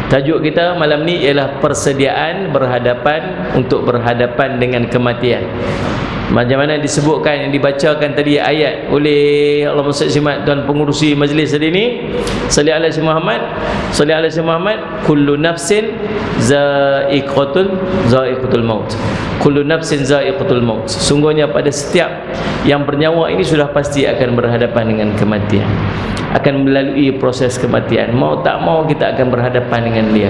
Tajuk kita malam ni ialah persediaan untuk berhadapan dengan kematian. Macam mana disebutkan, yang dibacakan tadi ayat oleh Allahumma salli Tuan pengurusi majlis tadi ni, salli alaihi Muhammad, kullu nafsin za'iqatul maut. Kullu nafsin za'iqatul maut. Sungguhnya pada setiap yang bernyawa ini sudah pasti akan berhadapan dengan kematian, akan melalui proses kematian. Mau tak mau kita akan berhadapan dengan dia.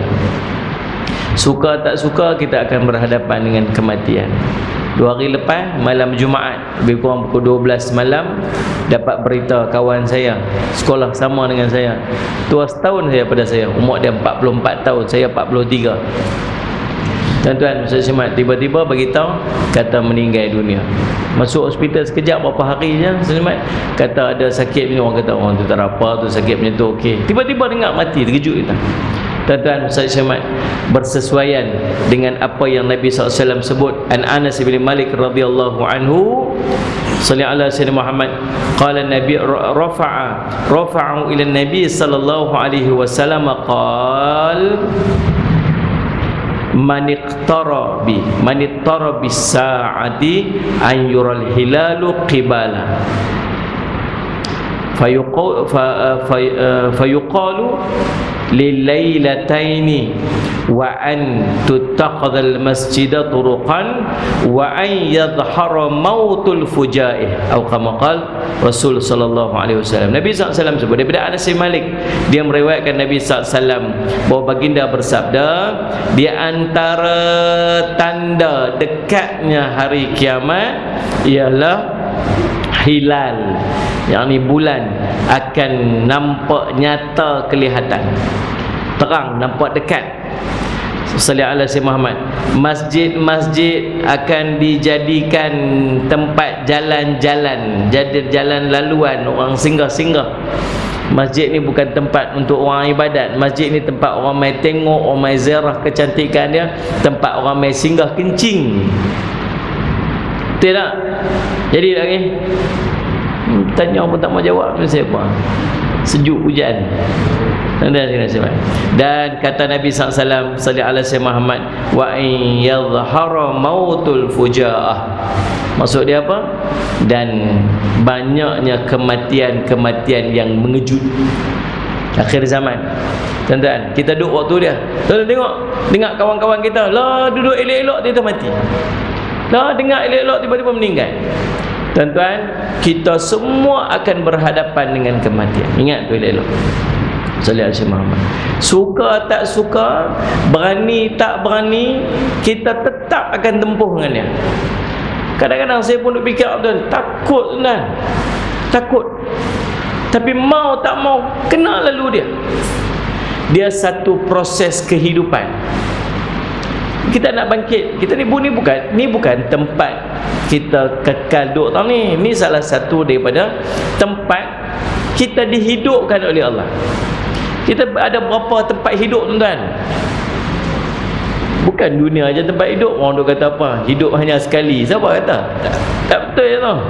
Suka tak suka kita akan berhadapan dengan kematian. 2 hari lepas, malam Jumaat, lebih kurang pukul 12 malam, dapat berita kawan saya, sekolah sama dengan saya, tua setahun saya pada saya, umur dia 44 tahun, saya 43. Tuan-tuan, Ustaz Syamad tiba-tiba beritahu kata meninggal dunia. Masuk hospital sekejap berapa hari je, Ustaz Syamad kata ada sakit ni, orang kata orang tu tak apa, tu sakit macam tu, okey. Tiba-tiba dengar mati, terkejut kita. Tuan-tuan, Ustaz Syamad bersesuaian dengan apa yang Nabi SAW sebut. An Anas bin Malik radhiyallahu anhu, salli ala sayyidina Muhammad, qala Nabi rafa'u ila Nabi sallallahu alaihi wasallam qala man iqtara bis sa'ati an yural hilalu qibala fayuqalu lilailataini wa an tuttaqadal masjida turuqan wa an yadhhara mautul fujaih atau kama qala Rasul sallallahu alaihi wasallam. Nabi SAW sebut daripada Anas bin Malik, dia meriwayatkan Nabi SAW bahawa baginda bersabda, di antara tanda dekatnya hari kiamat ialah hilal, yakni bulan akan nampak nyata kelihatan, terang, nampak dekat. Salli ala sayyidina Muhammad. Masjid-masjid akan dijadikan tempat jalan-jalan, jadi jalan laluan, orang singgah-singgah. Masjid ni bukan tempat untuk orang ibadat. Masjid ni tempat orang mai tengok, orang mai ziarah kecantikan dia, tempat orang mai singgah kencing. Betul tak? Jadi lagi tanya pun tak mau jawab, saya apa? Sejuk hujan. Dan kata Nabi SAW salli ala sayyidina Muhammad, wa in yadhhara mautul fujaah. Maksud dia apa? Dan banyaknya kematian-kematian yang mengejut akhir zaman. Tuan-tuan, kita duduk waktu dia. Tuan-tuan tengok kawan-kawan kita, lah duduk elok-elok dia mati. Lah dengar elok-elok tiba-tiba meninggal. Tuan-tuan, kita semua akan berhadapan dengan kematian. Ingat tu elok-elok. Salli alaihi Muhammad. Suka tak suka, berani tak berani, kita tetap akan tempuh dengan dia. Kadang-kadang saya pun duk fikir, takut tuan. Takut. Tapi mau tak mau kena lalu dia. Dia satu proses kehidupan. Kita nak bangkit. Kita ni bukan tempat kita kekal duduk tau ni. Ni salah satu daripada tempat kita dihidupkan oleh Allah. Kita ada berapa tempat hidup tuan-tuan? Bukan dunia aja tempat hidup. Orang duk kata apa? Hidup hanya sekali. Siapa kata? Tak betul ya tau.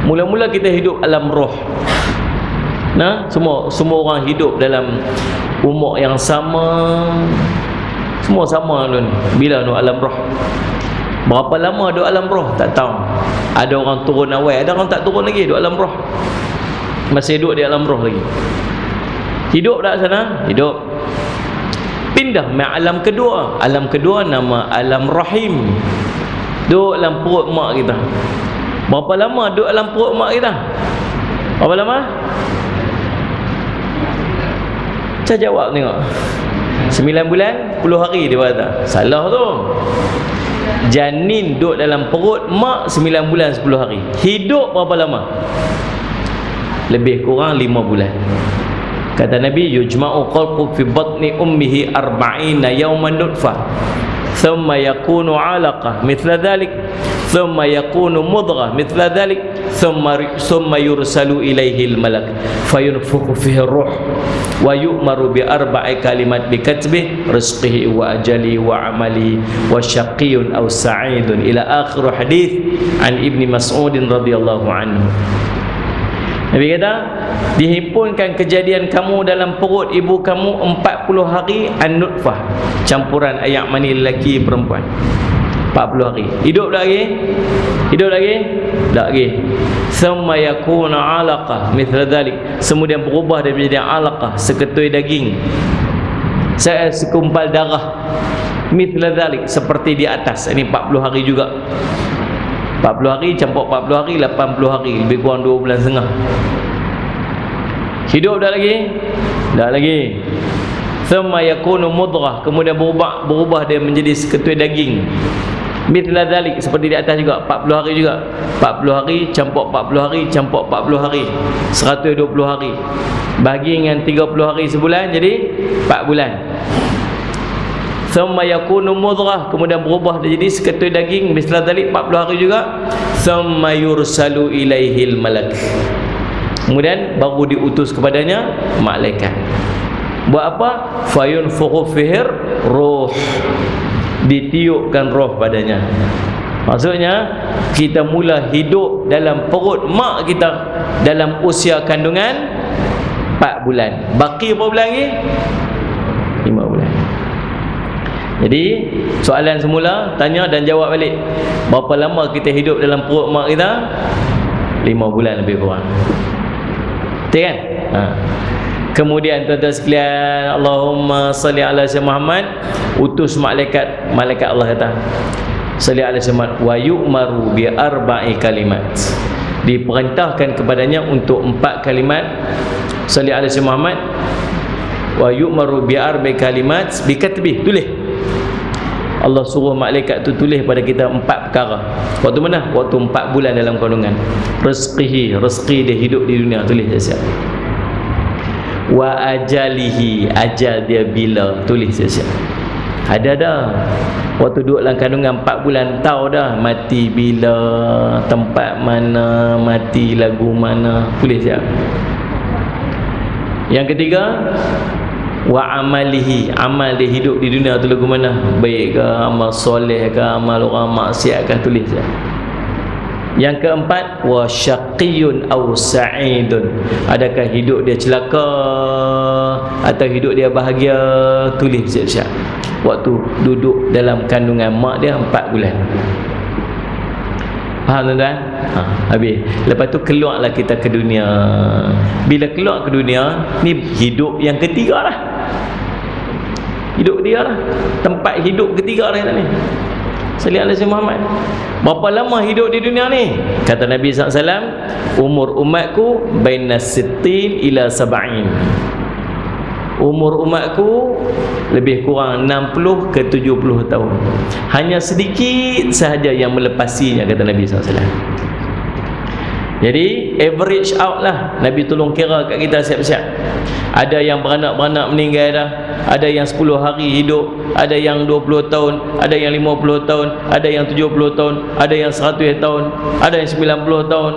Mula-mula kita hidup alam roh. Nah, semua orang hidup dalam umur yang sama. Semua sama tu. Bila tu alam roh? Berapa lama duduk alam roh? Tak tahu. Ada orang turun awal, ada orang tak turun lagi duduk alam roh. Masih duduk di alam roh lagi. Hidup tak sana? Hidup. Pindah ke alam kedua. Alam kedua nama alam rahim. Duduk dalam perut mak kita. Berapa lama duduk dalam perut mak kita? Berapa lama? Saya jawab tengok. 9 bulan 10 hari dia kata. Salah tu. Janin duduk dalam perut mak 9 bulan 10 hari. Hidup berapa lama? Lebih kurang 5 bulan. Kata Nabi, yujma'u qalqu fi batni ummihi 40 yawman nutfah, thumma yakunu 'alaqah mithla dhalik, thumma yakunu mudghah mithla dhalik, thumma yursalu ilaihi al-malak fayunfukhu fihi ar-ruh wa yu'maru bi 4 kalimat bi katbi rizqihi wa ajali wa amali wa syaqiyyun aw sa'idun ila akhir hadis an Ibni Mas'ud radhiyallahu anhu. Nabi kata, dihimpunkan kejadian kamu dalam perut ibu kamu 40 hari an-nutfah, campuran ayak mani lelaki perempuan. 40 hari. Hidup lagi? Hidup lagi? Tak lagi. Thumma yakuna 'alaqah mithla dhalik. Kemudian berubah dia menjadi 'alaqah, seketui daging, sekumpal darah, mithla dhalik, seperti di atas. Ini 40 hari juga. 40 hari campur 40 hari 80 hari, lebih kurang 2 bulan setengah. Hidup dah lagi? Tak lagi. Thumma yakunu mudghah, kemudian berubah dia menjadi seketui daging, mithla dhalik, seperti di atas juga. 40 hari juga. 40 hari campur 40 hari campur 40 hari, 120 hari. Bagi dengan 30 hari sebulan, jadi 4 bulan. Thumma yakunu mudghah, kemudian berubah dia jadi seketui daging, mithla dhalik, 40 hari juga. Thumma yursalu ilaihil malak, kemudian baru diutus kepadanya malaikat. Buat apa? Fayunfukhu fihir ruh, ditiupkan roh padanya. Maksudnya kita mula hidup dalam perut mak kita dalam usia kandungan 4 bulan. Baki berapa bulan lagi? 5 bulan. Jadi soalan semula, tanya dan jawab balik. Berapa lama kita hidup dalam perut mak kita? 5 bulan lebih kurang. Betul kan? Kemudian tuan-tuan sekalian, Allahumma salli ala sayyidina Muhammad, utus malaikat Allah kata, salli ala sayyidina Muhammad, wa yu'maru bi arba'i kalimat, diperintahkan kepadanya untuk 4 kalimat. Salli ala sayyidina Muhammad, wa yu'maru bi arba'i kalimat bi katbih, tulis. Allah suruh malaikat tu tulis pada kita 4 perkara. Waktu mana? Waktu 4 bulan dalam kandungan. Rezeki dia hidup di dunia, tulis siap. Wa ajalihi, ajal dia bila, tulis siap. Ada dah. Waktu duduk dalam kandungan 4 bulan, tahu dah mati bila, tempat mana, mati lagu mana, tulis siap. Yang ketiga, wa amalihi, amal dia hidup di dunia tu lagu mana, baik ke, amal soleh ke, amal orang maksiat ke, tulis ya. Yang keempat, wa syaqiyun aw sa'idun, adakah hidup dia celaka atau hidup dia bahagia, tulis siap-siap. Waktu duduk dalam kandungan mak dia 4 bulan. Faham tuan-tuan? Habis. Lepas tu keluarlah kita ke dunia. Bila keluar ke dunia, ni hidup yang ketiga lah. Hidup ketiga lah. Tempat hidup ketiga lah ni. Salli alaihi Muhammad. Berapa lama hidup di dunia ni? Kata Nabi SAW, umur umatku baina 60 ila 70. Umur umatku lebih kurang 60 ke 70 tahun. Hanya sedikit sahaja yang melepasinya, kata Nabi SAW. Jadi average out lah. Nabi tolong kira kat kita siap-siap. Ada yang beranak-beranak meninggal dah, ada yang 10 hari hidup, ada yang 20 tahun, ada yang 50 tahun, ada yang 70 tahun, ada yang 100 tahun, ada yang 90 tahun.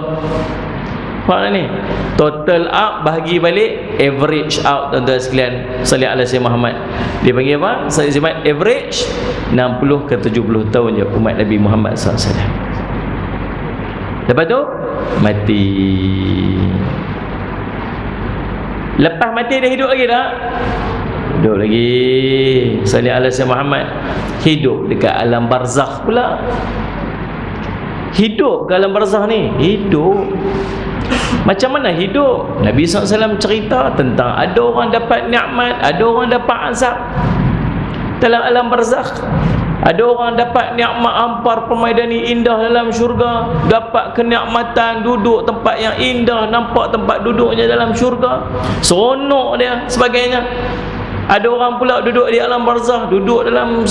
Faham ni? Total up bahagi balik, average out tuan-tuan sekalian. Salli ala sayyidina Muhammad. Dia panggil apa? Salli Muhammad average 60 ke 70 tahun je umat Nabi Muhammad SAW. Lepas tu mati. Lepas mati dia hidup lagi tak? Hidup lagi. Salli ala sayyidina Muhammad. Hidup dekat alam barzakh pula. Hidup ke alam barzakh ni? Hidup. Macam mana hidup? Nabi SAW cerita tentang ada orang dapat nikmat, ada orang dapat azab dalam alam barzakh. Ada orang dapat nikmat ampar permaidani indah dalam syurga, dapat kenikmatan duduk tempat yang indah, nampak tempat duduknya dalam syurga, seronok dia sebagainya. Ada orang pula duduk di alam barzakh, duduk dalam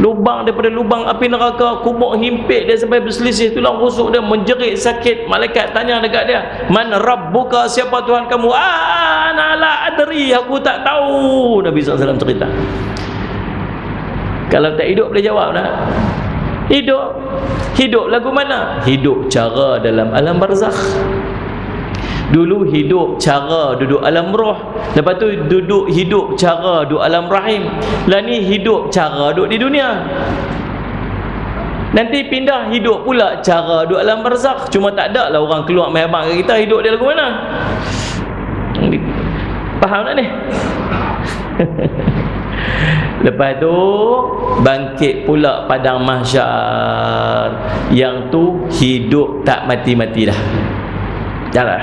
lubang daripada lubang api neraka, kubur himpit dia sampai berselisih tulang rusuk dia, menjerit sakit. Malaikat tanya dekat dia, man rabbuka, siapa Tuhan kamu? Ana la adri, aku tak tahu. Nabi SAW cerita. Kalau tak hidup boleh jawab tak? Hidup. Hidup lagu mana? Hidup cara dalam alam barzakh. Dulu hidup cara duduk alam roh, lepas tu duduk hidup cara duduk alam rahim. Lah ni hidup cara duduk di dunia. Nanti pindah hidup pula cara duduk alam barzakh. Cuma tak ada lah orang keluar mai abang kat kita, hidup dia lagu mana. Faham tak ni? Lepas tu bangkit pula padang mahsyar. Yang tu hidup tak mati-mati dah. Jalan.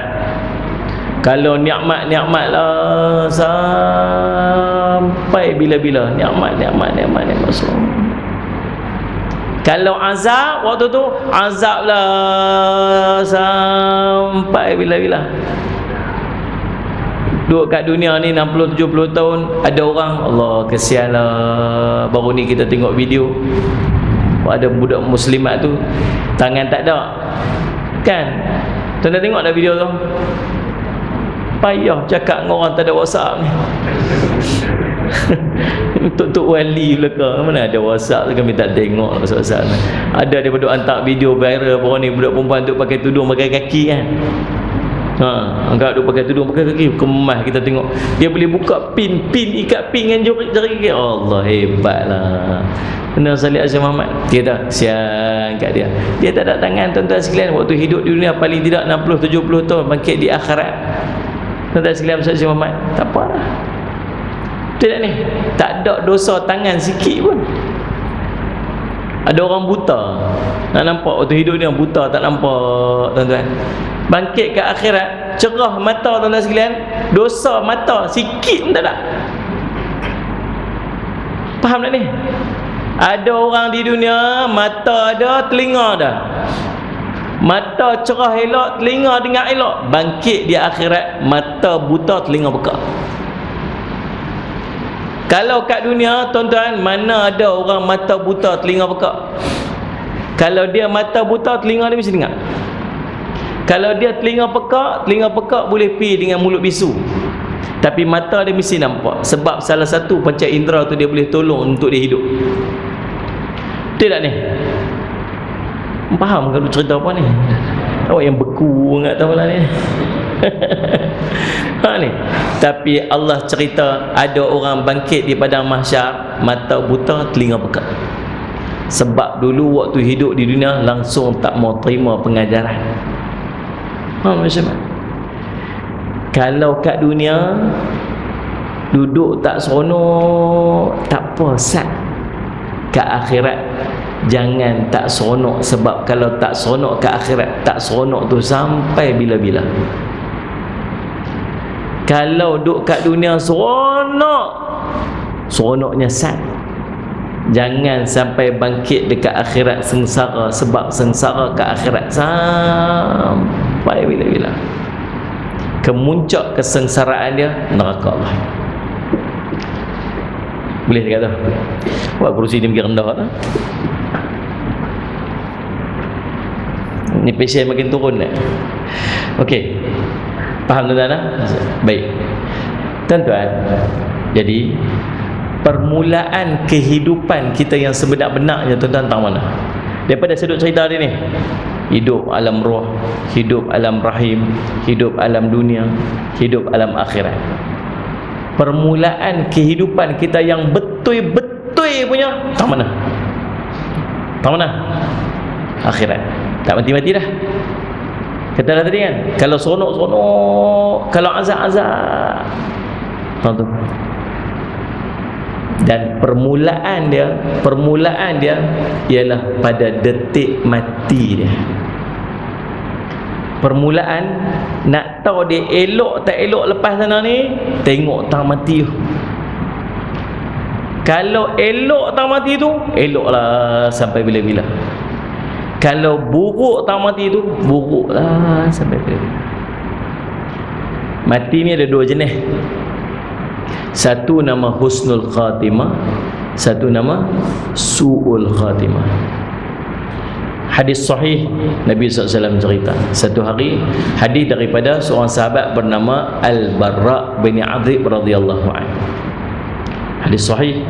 Kalau nikmat-nikmat lah sampai bila-bila. Nikmat semua. Kalau azab waktu tu, azab lah sampai bila-bila. Duduk kat dunia ni 60-70 tahun, ada orang, Allah kesian lah. Baru ni kita tengok video, ada budak muslimat tu tangan tak ada kan. Tuan-tuan tengok dah video tu. Payah cakap dengan orang tak ada WhatsApp ni. Tok wali belaka, mana ada WhatsApp tu, kami tak tengok WhatsApp ni. Ada daripada hantar video viral baru ni, budak perempuan tu pakai tudung pakai kaki kan. Angkat duk pakai tudung pakai kaki, kemas kita tengok. Dia boleh buka pin ikat pin dengan jari kaki. Allah hebatlah. Benar Salih Azhar Muhammad. Dia tak kesian kat dia. Dia tak ada tangan tuan-tuan sekalian waktu hidup di dunia, paling tidak 60-70 tahun, bangkit di akhirat. Tuan-tuan sekalian, Ustaz Azhar Muhammad, tak apa lah. Tidak ni, tak ada dosa tangan sikit pun. Ada orang buta, nak nampak waktu hidup ni buta, tak nampak tuan-tuan. Bangkit ke akhirat, cerah mata tuan-tuan sekalian, dosa mata sikit pun tak ada. Faham tak ni? Ada orang di dunia mata ada, telinga ada. Mata cerah elok, telinga dengar elok. Bangkit di akhirat, mata buta, telinga bekak. Kalau kat dunia tuan-tuan, mana ada orang mata buta, telinga bekak? Kalau dia mata buta, telinga dia mesti dengar. Kalau dia telinga pekak boleh pi dengan mulut bisu. Tapi mata dia mesti nampak. Sebab salah satu panca indera tu dia boleh tolong untuk dia hidup. Betul tak ni? Faham kalau cerita apa ni? Awak yang beku enggak tahu lah ni. Ni. Tapi Allah cerita ada orang bangkit di padang mahsyar, mata buta, telinga pekak. Sebab dulu waktu hidup di dunia langsung tak mau terima pengajaran. Macam mana? Kalau kat dunia duduk tak seronok, tak apa sat. Kat akhirat jangan tak seronok, sebab kalau tak seronok kat akhirat, tak seronok tu sampai bila-bila. Kalau duduk kat dunia seronok, seronoknya sat, jangan sampai bangkit dekat akhirat sengsara, sebab sengsara kat akhirat sampai bila-bila. Kemuncak kesengsaraan dia neraka Allah. Boleh kata buat kerusi ni pergi rendah tak? Ni pasien makin turun tak? Okey, faham tuan-tuan? Baik tuan-tuan, jadi permulaan kehidupan kita yang sebenar-benarnya tuan-tuan tahu mana? Daripada saya duk cerita dia ni, hidup alam roh, hidup alam rahim, hidup alam dunia, hidup alam akhirat. Permulaan kehidupan kita yang betul-betul punya tahu mana? Tahu mana? Akhirat. Tak mati-mati dah. Kata dah tadi kan, kalau seronok-seronok, kalau azab-azab. Tahu tu. Dan permulaan dia ialah pada detik mati dia. Permulaan nak tahu dia elok tak elok lepas sana ni, tengok tang mati tu. Kalau elok tang mati tu, eloklah sampai bila-bila. Kalau buruk tang mati tu, buruklah sampai bila-bila. Mati ni ada dua jenis. Satu nama husnul khatimah, satu nama su'ul khatimah. Hadis sahih Nabi SAW cerita, satu hari hadis daripada seorang sahabat bernama Al-Barra bin Azib radhiyallahu anhu. Hadis sahih,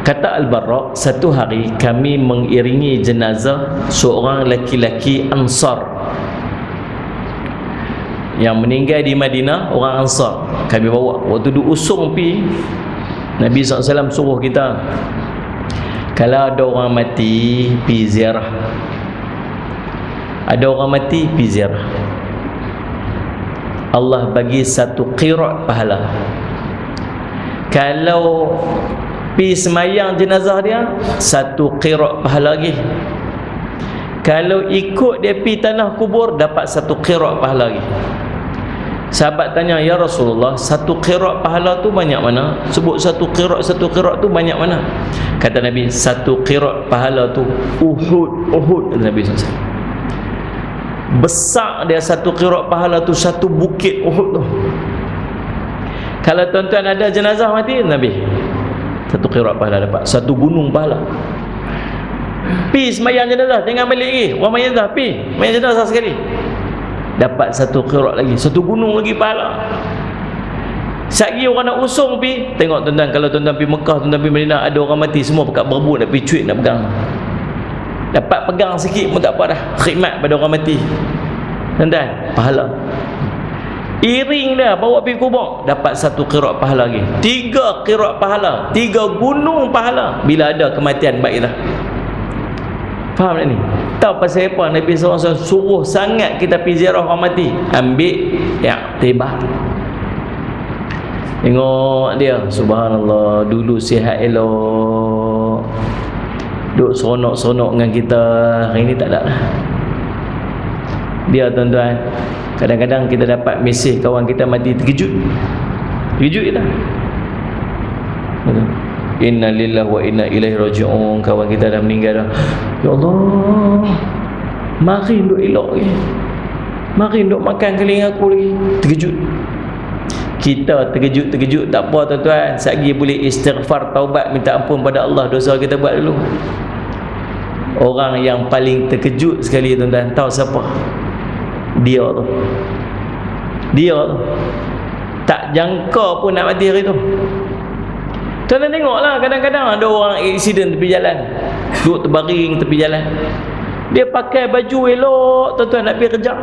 kata Al-Barra, satu hari kami mengiringi jenazah seorang laki-laki Ansar yang meninggal di Madinah, orang Ansar. Kami bawa, waktu diusung pi, Nabi SAW suruh kita, Kalau ada orang mati, pergi ziarah. Ada orang mati, pergi ziarah. Allah bagi satu qirat pahala. Kalau pergi semayang jenazah dia, satu qirat pahala lagi. Kalau ikut dia pergi tanah kubur, dapat satu qirat pahala lagi. Sahabat tanya, ya Rasulullah, satu qirat pahala tu banyak mana? Sebut satu qirat tu banyak mana? Kata Nabi, satu qirat pahala tu Uhud, kata Nabi SAW. Besar dia satu qirat pahala tu, satu bukit Uhud tu. Kalau tuan-tuan ada jenazah mati, Nabi, satu qirat pahala dapat, satu gunung pahala. Pi semayang jenazah, jangan balik lagi. Orang mayang jenazah, pi mayang jenazah sekali, dapat satu qirat lagi, satu gunung lagi pahala. Sekali orang nak usung pi, tengok tuan-tuan, kalau tuan-tuan pi Mekah, tuan-tuan pi Madinah, ada orang mati semua pakat berebut nak pi cuit, nak pegang. Dapat pegang sikit pun tak apa dah, khidmat pada orang mati. Tuan-tuan, pahala. Iring dah bawa pergi kubur, dapat satu qirat pahala lagi. 3 qirat pahala, 3 gunung pahala bila ada kematian baik dah. Faham tak ni? Tahu pasal apa Nabi SAW suruh sangat kita pergi ziarah orang mati? Ambil i'tibar. Tengok dia, subhanallah, dulu sihat elok, duk seronok-seronok dengan kita, hari ni tak ada lah. Dia tuan-tuan, kadang-kadang kita dapat mesej kawan kita mati, terkejut kita. Inna lillahi wa inna ilaihi raji'un, kawan kita dah meninggal dah. Ya Allah, mari duk elok lagi, mari duk makan kali dengan aku lagi. Terkejut. Kita terkejut tak apa tuan-tuan, satgi boleh istighfar, taubat, minta ampun pada Allah dosa kita buat dulu. Orang yang paling terkejut sekali tuan-tuan, tahu siapa? Dia tu tak jangka pun nak mati hari tu. Tuan-tuan tengoklah, kadang-kadang ada orang aksiden tepi jalan, duduk terbaring tepi jalan, dia pakai baju elok tuan-tuan nak pergi kerja,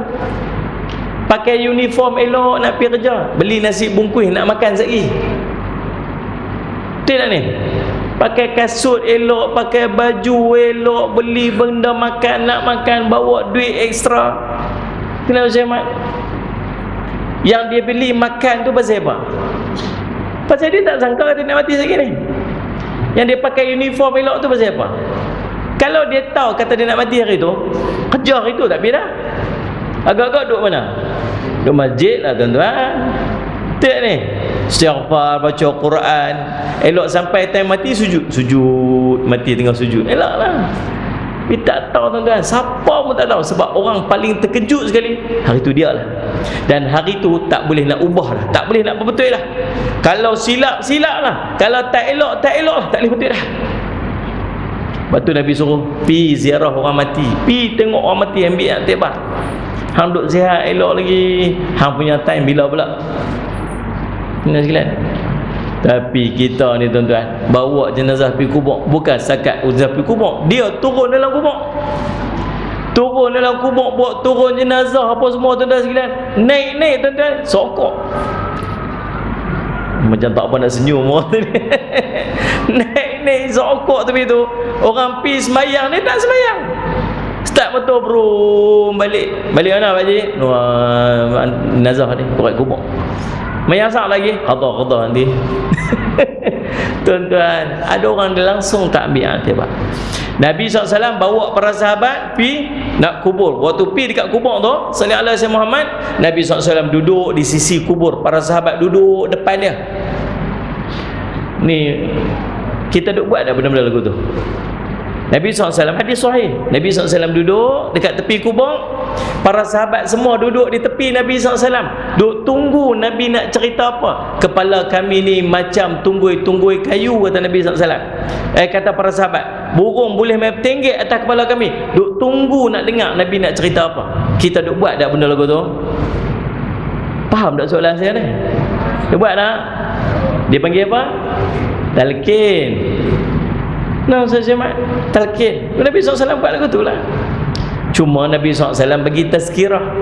pakai uniform elok nak pergi kerja, beli nasi bungkus nak makan sekali. Betul tak ni? Pakai kasut elok, pakai baju elok, beli benda makan, nak makan, bawa duit ekstra. Kenapa saya mat? Yang dia beli makan tu pasal apa? Pasal dia tak sangka dia nak mati sekali ni. Yang dia pakai uniform elok tu pasal apa? Kalau dia tahu kata dia nak mati hari tu, kerja hari tu tak pergi dah. Agak-agak duduk mana? Duduk masjid lah tuan-tuan. Tak ni? Istighfar, baca Quran. Elok sampai time mati sujud. Mati tengah sujud. Elok lah. Tapi tak tahu tuan-tuan, siapa pun tak tahu. Sebab orang paling terkejut sekali hari tu dia lah. Dan hari tu tak boleh nak ubah lah, tak boleh nak berbetul lah. Kalau silap lah, kalau tak elok lah, tak boleh betul dah. Lepas tu Nabi suruh pi ziarah orang mati, pi tengok orang mati, ambil i'tibar. Hang duk sihat elok lagi, hang punya time bila pula? Ini sekalian. Tapi kita ni tuan-tuan, bawa jenazah pergi kubur, bukan setakat jenazah pergi kubur, dia turun dalam kubur. Turun dalam kubur, buat turun jenazah apa semua tuan-tuan sekalian. Naik tuan-tuan, sokok. Macam tak apa nak senyum orang tu ni. Naik sokok tapi tu. Orang pergi semayang ni tak semayang. Start betul bro, balik mana Pak Haji? Jenazah ni, korek kubur. Mayasak lagi, qada nanti. Tuan-tuan, ada orang dia langsung tak ambil i'tibar. Nabi SAW bawa para sahabat pi nak kubur. Waktu pi dekat kubur tu, sallallahu alaihi wasallam Muhammad, Nabi SAW duduk di sisi kubur, para sahabat duduk depan dia. Ni kita duk buat dah benda-benda lagu tu. Nabi SAW, hadis sahih, Nabi SAW duduk dekat tepi kubur, para sahabat semua duduk di tepi Nabi SAW, duduk tunggu Nabi nak cerita apa. Kepala kami ni macam tunggui kayu, kata Nabi SAW. Kata para sahabat, burung boleh main bertenggek atas kepala kami, duduk tunggu nak dengar Nabi nak cerita apa. Kita duduk buat dah benda lagu tu. Faham tak soalan saya ni? Dia buat tak? Dia panggil apa? Talqin. Nah, saya jemaah talqin. Nabi SAW buat lagu tu lah. Cuma Nabi SAW bagi tazkirah.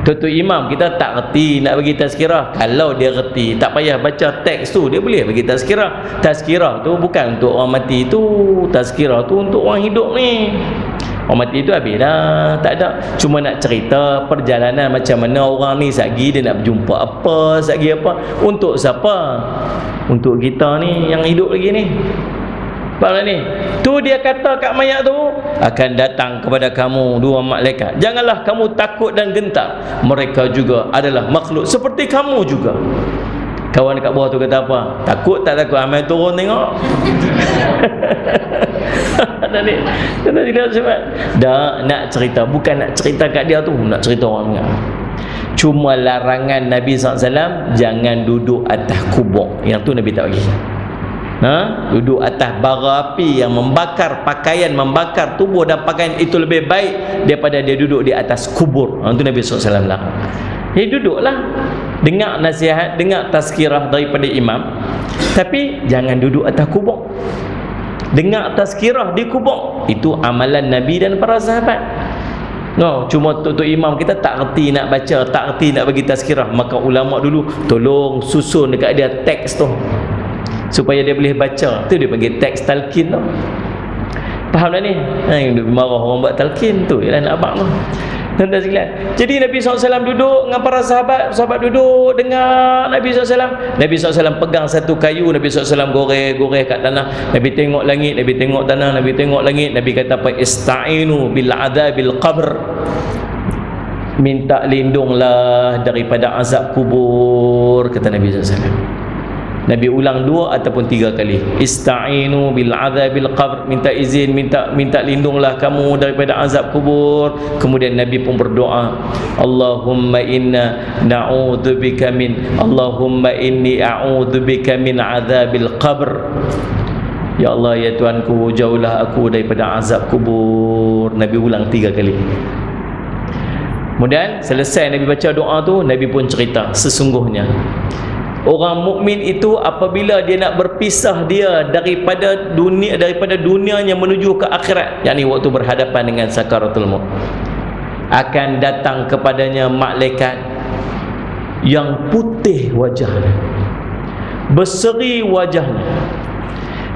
Tutu imam kita tak reti nak bagi tazkirah. Kalau dia reti, tak payah baca teks tu, dia boleh bagi tazkirah. Tazkirah tu bukan untuk orang mati tu, tazkirah tu untuk orang hidup ni. Orang mati tu habis dah, tak ada. Cuma nak cerita perjalanan macam mana orang ni sagi dia nak berjumpa apa, sagi apa. Untuk siapa? Untuk kita ni yang hidup lagi ni. Faham ni? Tu dia kata kat mayat tu, akan datang kepada kamu dua malaikat. Janganlah kamu takut dan gentar. Mereka juga adalah makhluk seperti kamu juga. Kawan dekat bawah tu kata apa? Takut tak takut? Amai turun tengok. Tadi tidak sebab dah nak cerita, bukan nak cerita kat dia tu, nak cerita orang dengar. Cuma larangan Nabi SAW, jangan duduk atas kubur. Yang tu Nabi tak bagi. Duduk atas bara api yang membakar pakaian, membakar tubuh dan pakaian, itu lebih baik daripada dia duduk di atas kubur. Itu Nabi SAW larang. Dia duduklah, dengar nasihat, dengar tazkirah daripada imam, tapi jangan duduk atas kubur. Dengar tazkirah di kubur, itu amalan Nabi dan para sahabat. Cuma tok imam kita tak reti nak baca, tak reti nak bagi tazkirah, maka ulama dulu tolong susun dekat dia teks tu supaya dia boleh baca. Tu dia panggil teks talqin tu. Faham dah ni? Dia marah orang buat talqin tu, ialah nak abang tu. Tuan-tuan sekalian, jadi Nabi SAW duduk dengan para sahabat, sahabat duduk dengar Nabi SAW. Nabi SAW pegang satu kayu, Nabi SAW goreh kat tanah. Nabi tengok langit, Nabi tengok tanah, Nabi tengok langit. Nabi kata apa? Ista'inu bil adzabil qabr. Minta lindunglah daripada azab kubur, kata Nabi SAW. Nabi ulang 2 ataupun 3 kali. Ista'inu bil adzabil qabr, minta izin, minta lindunglah kamu daripada azab kubur. Kemudian Nabi pun berdoa, Allahumma inna na'udzubika min, Allahumma inni a'udzubika min adzabil qabr. Ya Allah, ya Tuhanku, jauhlah aku daripada azab kubur. Nabi ulang 3 kali. Kemudian selesai Nabi baca doa tu, Nabi pun cerita sesungguhnya orang mukmin itu apabila dia nak berpisah dia daripada dunianya menuju ke akhirat, yakni waktu berhadapan dengan sakaratul maut, akan datang kepadanya malaikat yang putih wajahnya, berseri wajahnya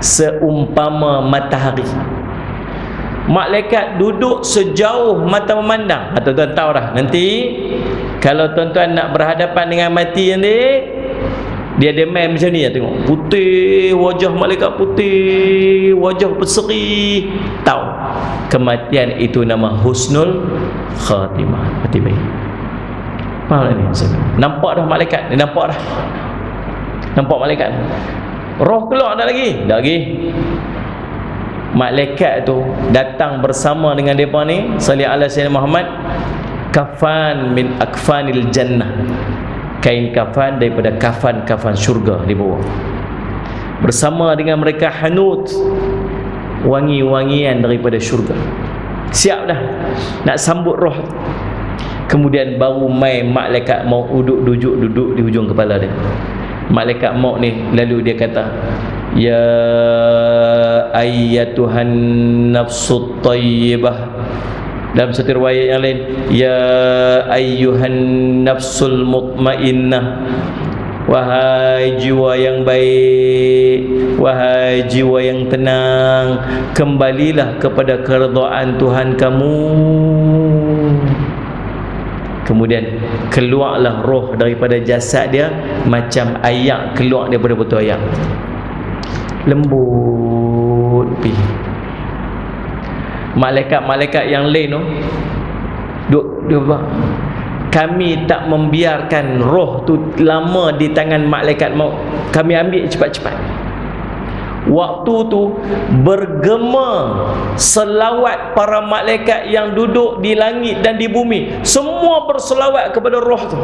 seumpama matahari. Malaikat duduk sejauh mata memandang. Tuan-tuan tahu dah, nanti kalau tuan-tuan nak berhadapan dengan mati nanti, dia main macam ni ya, tengok putih wajah malaikat, putih wajah berseri. Tahu kematian itu nama husnul khatimah, mati baik. Faham ni? Nampak dah malaikat, dia nampak dah, nampak malaikat. Roh keluar dah lagi? Tak lagi. Malaikat tu datang bersama dengan mereka ni, salli ala sayyidina Muhammad, kafan min akfanil jannah, kain kafan daripada kafan-kafan syurga di bawah. Bersama dengan mereka hanut, wangi-wangian daripada syurga. Siap dah nak sambut roh. Kemudian baru mai malaikat maut duduk di hujung kepala dia. Malaikat maut ni lalu dia kata, ya ayyatuhan nafsut tayyibah. Dalam satu riwayat yang lain, ya ayyuhan nafsul mutmainnah, wahai jiwa yang baik, wahai jiwa yang tenang, kembalilah kepada keredaan Tuhan kamu. Kemudian keluarlah roh daripada jasad dia macam ayak keluar daripada botol ayak, lembut pi. Malaikat-malaikat yang lain tu kami tak membiarkan roh tu lama di tangan malaikat maut, kami ambil cepat-cepat. Waktu tu bergema selawat para malaikat yang duduk di langit dan di bumi, semua berselawat kepada roh tu,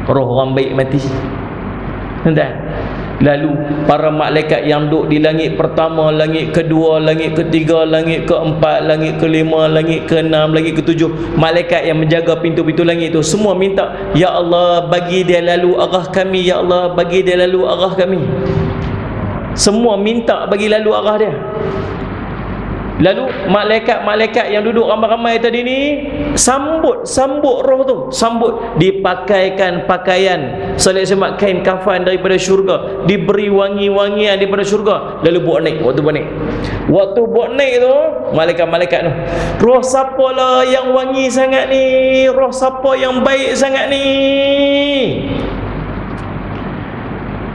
roh orang baik mati. Entah. Lalu para malaikat yang duduk di langit pertama, langit kedua, langit ketiga, langit keempat, langit kelima, langit keenam, langit ketujuh, malaikat yang menjaga pintu-pintu langit itu semua minta, ya Allah bagi dia lalu arah kami, ya Allah bagi dia lalu arah kami. Semua minta bagi lalu arah dia. Lalu malaikat yang duduk ramai-ramai tadi ni sambut roh tu, sambut, dipakaikan pakaian Salih Semat, kain kafan daripada syurga, diberi wangi-wangian daripada syurga, lalu buat naik. Waktu buat naik tu, malaikat-malaikat tu, roh siapa lah yang wangi sangat ni, roh siapa yang baik sangat ni.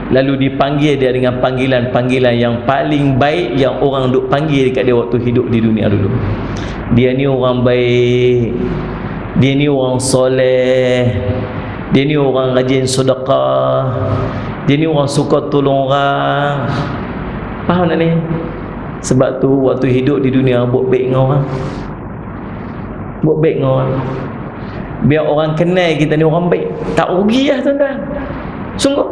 Lalu dipanggil dia dengan panggilan-panggilan yang paling baik yang orang duk panggil dekat dia waktu hidup di dunia dulu. Dia ni orang baik, dia ni orang soleh, dia ni orang rajin sedekah, dia ni orang suka tolong orang. Faham tak ni? Sebab tu waktu hidup di dunia buat baik dengan orang, buat baik dengan orang, biar orang kenal kita ni orang baik. Tak rugi lah tuan-tuan, sungguh.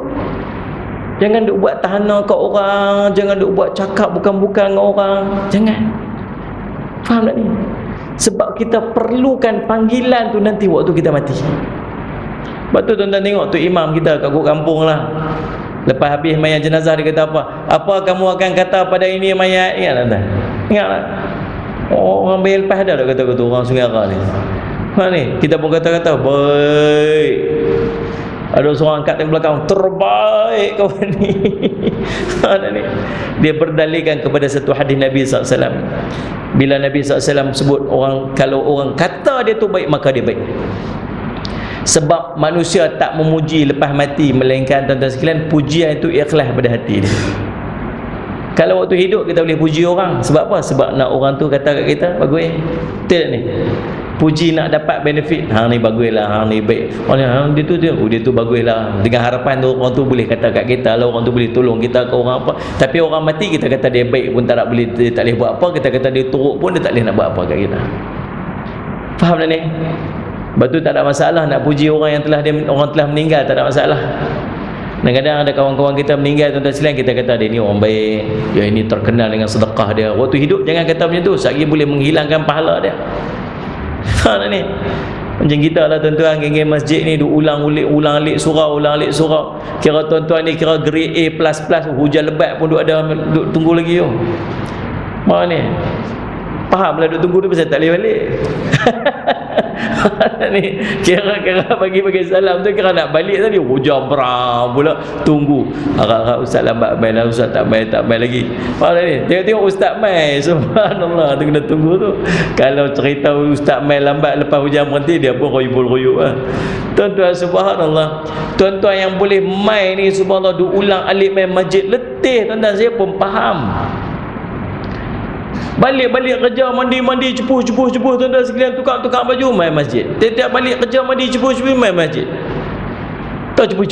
Jangan duk buat tahana kat orang, jangan duk buat cakap bukan-bukan dengan orang, jangan. Faham tak ni? Sebab kita perlukan panggilan tu nanti waktu kita mati. Sebab tu tuan-tuan tengok tu imam kita kat kampung lah, lepas habis mayat jenazah dia kata apa kamu akan kata pada ini mayat? Ingat tak? Ingat tak? Orang bayar lepas dah kata-kata orang Sungai Ara ni. Ha ni, kita pun kata-kata baik. Ada seorang angkat dari belakang, terbaik kawan ni. Dia berdalilkan kepada satu hadis Nabi SAW. Bila Nabi SAW sebut orang, kalau orang kata dia tu baik, maka dia baik. Sebab manusia tak memuji lepas mati, melainkan tuan-tuan sekalian, pujian itu ikhlas pada hati dia. Kalau waktu hidup kita boleh puji orang, sebab apa? Sebab nak orang tu kata kat kita bagus. Betul tak ni? Puji nak dapat benefit. Hang ni baguslah, hang ni baik. Dia tu baguslah. Dengan harapan tu orang tu boleh kata kat kita, lah orang tu boleh tolong kita ke orang apa. Tapi orang mati kita kata dia baik pun tak boleh, dia tak boleh buat apa. Kita kata dia teruk pun dia tak boleh nak buat apa kat kita. Faham tak ni? Sebab tu tak ada masalah nak puji orang yang orang telah meninggal, tak ada masalah. Kadang-kadang ada kawan-kawan kita meninggal tuan-tuan sekalian, kita kata dia ni orang baik, dia ini terkenal dengan sedekah dia. Waktu hidup jangan kata macam tu, sekali boleh menghilangkan pahala dia. Faham tak ni? Macam kita lah tuan-tuan, geng-geng masjid ni ulang alik surau. Kira tuan-tuan ni kira grade A++, hujan lebat pun ada tunggu lagi tu. Mana ni? Faham lah duk tunggu tu pasal tak boleh balik. Ni kira bagi salam tu, kira nak balik tadi hujan beram pula, tunggu harap ustaz lambat mai lah, ustaz tak mai lagi. Faham ni? Tengok ustaz mai, subhanallah, tu kena tunggu tu. Kalau cerita ustaz mai lambat lepas hujan berhenti, dia pun royuk lah. Tuan-tuan, subhanallah, tuan-tuan yang boleh mai ni subhanallah duk ulang alik mai masjid letih tuan-tuan, saya pun faham. Balik kerja, mandi cepuh tuan-tuan sekalian, tukar baju mai masjid. Tiap balik kerja mandi cepuh mai masjid. Tak cepuh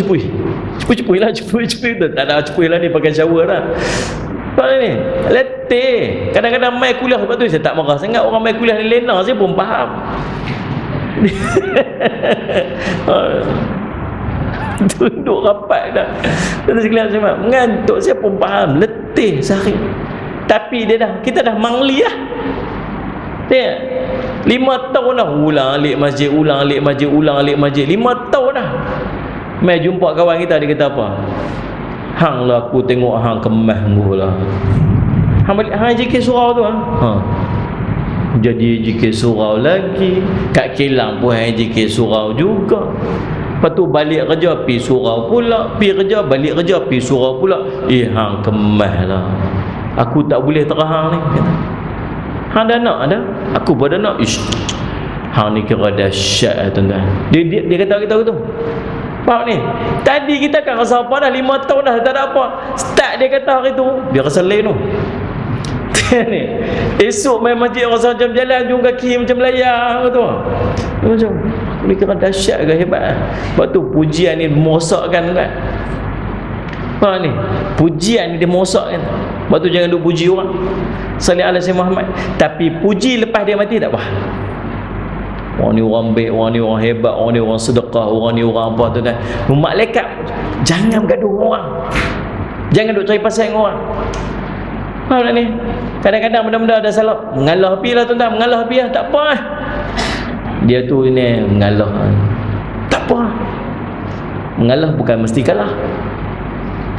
lah tak ada cepuh lah ni, pakai shower lah. Apa ni? Letih. Kadang-kadang mai kuliah, sebab tu saya tak marah sangat orang mai kuliah ni lena, saya pun faham. Tunduk rapat dah. Tuan-tuan sekalian, saya mengantuk, saya pun faham, letih sehari. Tapi kita dah mangli lah. Tengok 5 tahun dah ulang alik masjid 5 tahun dah. Mai jumpa kawan kita, dia kata apa? Hang lah aku tengok hang kemas ngguh lah. Hang JK surau tu jadi JK surau lagi. Kat Kelang pun hang JK surau juga. Lepas tu balik kerja pi surau pula, pi kerja balik kerja pi surau pula. Hang kemas lah. Aku tak boleh terang ni, kata. Hang dah nak ada? Aku pun dah nak. Hang ni kira dahsyat lah tuan-tuan. Dia kata kita tu. Faham ni? Tadi kita kan rasa apa dah, 5 tahun dah tak ada apa. Start dia kata hari tu, dia rasa lain tu. Ni. Esok main masjid rasa macam jalan jung kaki macam layar tu. Macam ni kira dahsyat ke hebat. Sebab tu pujian ni merosakkan kan. Faham ni? Pujian ni dia merosakkan. Sebab tu jangan duk puji orang. Salih ala Sayyidina Muhammad. Tapi puji lepas dia mati tak apa. Orang ni orang baik, orang ni orang hebat, orang ni orang sedekah, orang ni orang apa tu kan. Malaikat jangan gaduh orang. Jangan duk cari pasal dengan orang. Faham tak ni? Kadang-kadang benda-benda ada salah, mengalah api lah tuan-tuan, mengalah api lah, tak apa lah. Dia tu ni mengalah. Tak apa. Mengalah bukan mesti kalah.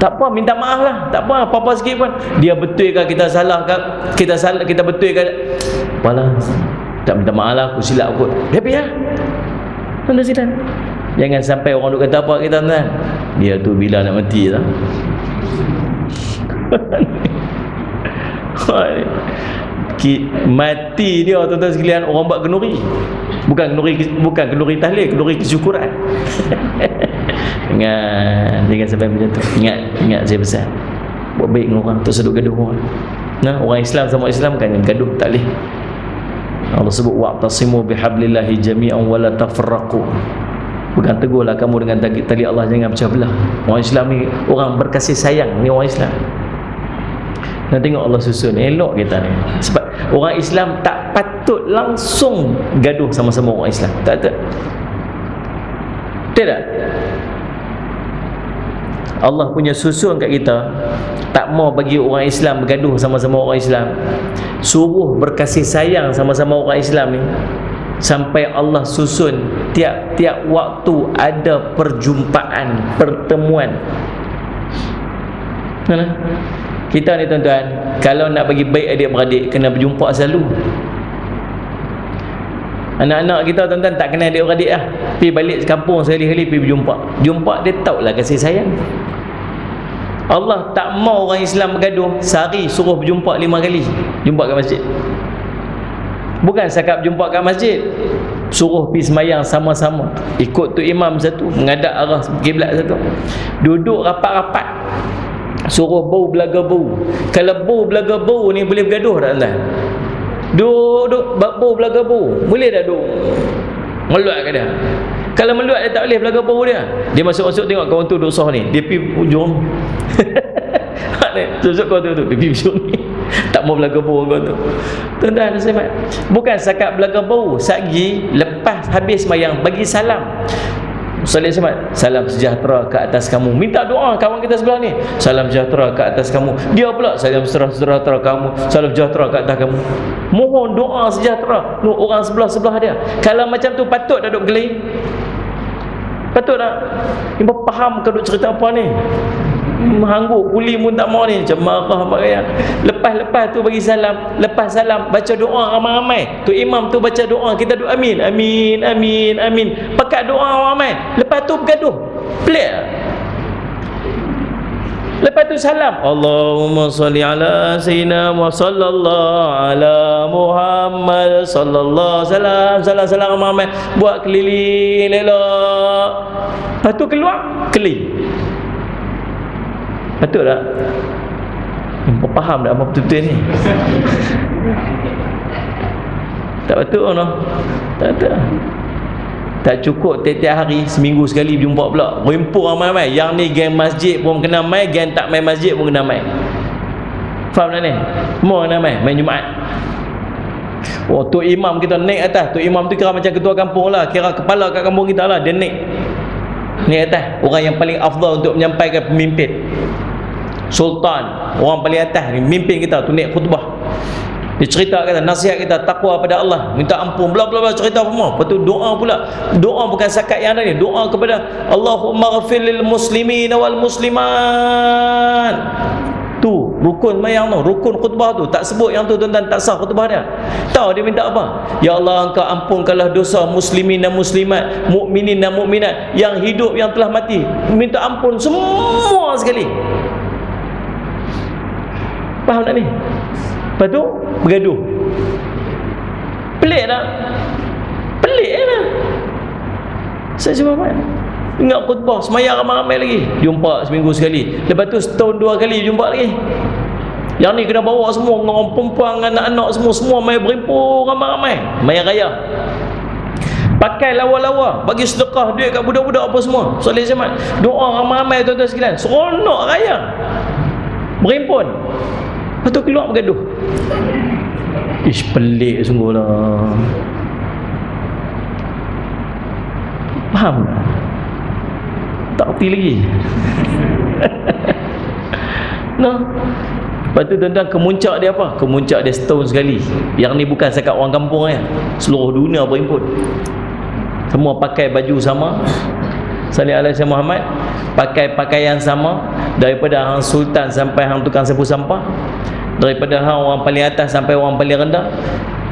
Tak apa, minta maaf lah. Tak apa, apa-apa sikit pun. Dia betulkan kita salah ke, kita betulkan. Apalah, tak minta maaf lah, aku silap kot. Happy lah. Tuan-tuan sekalian, jangan sampai orang duk kata apa kita, tuan. Dia tu bila nak mati lah. Mati dia, tuan-tuan sekalian, orang buat kenduri. Bukan kenduri tahlil, kenduri kesyukuran. Jangan sampai macam tu. Ingat saya pesan, buat baik dengan orang, tak sedut gaduh orang. Nah, orang Islam sama Islam kan gaduh tak boleh. Allah sebut wa'tasimu bihablillahi jami'an wa la tafarraqu. Pegang teguhlah kamu dengan tali Allah, jangan pecah belah. Orang Islam ni orang berkasih sayang, ni orang Islam. Nak tengok Allah susun elok kita ni. Sebab orang Islam tak patut langsung gaduh sama-sama orang Islam. Tak. Tidak. Allah punya susun kat kita, tak mau bagi orang Islam bergaduh sama-sama orang Islam. Suruh berkasih sayang sama-sama orang Islam ni, sampai Allah susun tiap-tiap waktu ada perjumpaan, pertemuan. Mana? Kita ni tuan-tuan, kalau nak bagi baik adik-beradik, kena berjumpa selalu. Anak-anak kita tuan-tuan tak kenal adik-beradik lah, pergi balik kampung sekali-kali pergi berjumpa. Jumpa dia tahu lah kasih sayang. Allah tak mau orang Islam bergaduh, sehari suruh berjumpa 5 kali. Jumpa kat masjid. Bukan cakap jumpa kat masjid, suruh pergi semayang sama-sama, ikut tu imam satu, menghadap arah kiblat satu, duduk rapat-rapat, suruh bau belaga bau. Kalau bau belaga bau ni boleh bergaduh tak tuan? Duduk bau belaga bau, boleh tak duduk meluat ke dia? Kalau meluat dia tak boleh belaga bau dia. Dia masuk-masuk tengok kawan tu duduk soh ni, dia pergi ujung. Susuk kawan tu dia pergi ujung ni, tak mau belaga bau kawan tu. Tuan-tuan sahabat, bukan cakap belaga bau, satgi lepas habis sembahyang bagi salam. Salam sejahtera ke atas kamu. Minta doa kawan kita sebelah ni, salam sejahtera ke atas kamu. Dia pula salam sejahtera kamu, salam sejahtera ke atas kamu. Mohon doa sejahtera orang sebelah-sebelah dia. Kalau macam tu patut dah duk geli? Patut tak? Ibu faham ke duk cerita apa ni? Mengangguk kuli pun tak mau ni, macam marah apa kaya. Lepas tu bagi salam, lepas salam baca doa ramai-ramai. Tu imam tu baca doa, kita doa amin, amin, amin, amin. Pakat doa ramai. Lepas tu bergaduh. Pelik. Lepas tu salam, Allahumma salli ala sayyidina wa sallallahu ala Muhammad sallallahu salam ramai. Buat keliling elok. Lepas tu keluar keli. Patut tak? Faham tak apa betul-betul ni? Tak patut no? Tak cukup tiap-tiap hari, seminggu sekali berjumpa pula. Rimpuk ramai-ramai. Yang ni geng masjid pun kena main, geng tak main masjid pun kena main. Faham tak ni? Semua kena main Jumaat. Oh, tu imam kita naik atas. Tu imam tu kira macam ketua kampung lah, kira kepala kat kampung kita lah. Dia naik atas. Orang yang paling afdal untuk menyampaikan pemimpin. Sultan, orang paling atas ni, mimpin kita tu naik khutbah. Dia cerita kata nasihat kita takwa pada Allah, minta ampun, bla bla bla, cerita semua. Lepas tu doa pula. Doa bukan sakat yang ada ni, doa kepada Allahumma ghafir lil muslimin wal muslimat. Tu rukun mayang tu, rukun khutbah tu. Tak sebut yang tu tuan-tuan, tak sah khutbah dia. Tahu dia minta apa? Ya Allah, engkau ampunkanlah dosa muslimin dan muslimat, mukminin dan mukminat yang hidup yang telah mati. Minta ampun semua sekali. Faham tak ni? Lepas tu bergaduh. Pelik tak? Pelik lah. Saya cuba buat. Ingat khutbah, semayang ramai-ramai lagi. Jumpa seminggu sekali. Lepas tu setahun 2 kali jumpa lagi. Yang ni kena bawa semua, orang perempuan, anak-anak semua main berimpun ramai-ramai. Main raya. Pakai lawa-lawa, bagi sedekah duit kat budak-budak apa semua. Soleh Jamat. Doa ramai-ramai tuan-tuan sekalian. Seronok raya. Berimpun. Lepas tu keluar bergaduh. Ish, pelik sungguh lah. Faham tak? Tak erti lagi. Nah. Lepas tu tuan-tuan, kemuncak dia apa? Kemuncak dia setahun sekali. Yang ni bukan sekat orang kampung ya. Seluruh dunia berimpun. Semua pakai baju sama, salih alaihi Muhammad, pakai pakaian sama, daripada hang sultan sampai hang tukang sapu sampah, daripada hang orang paling atas sampai orang paling rendah.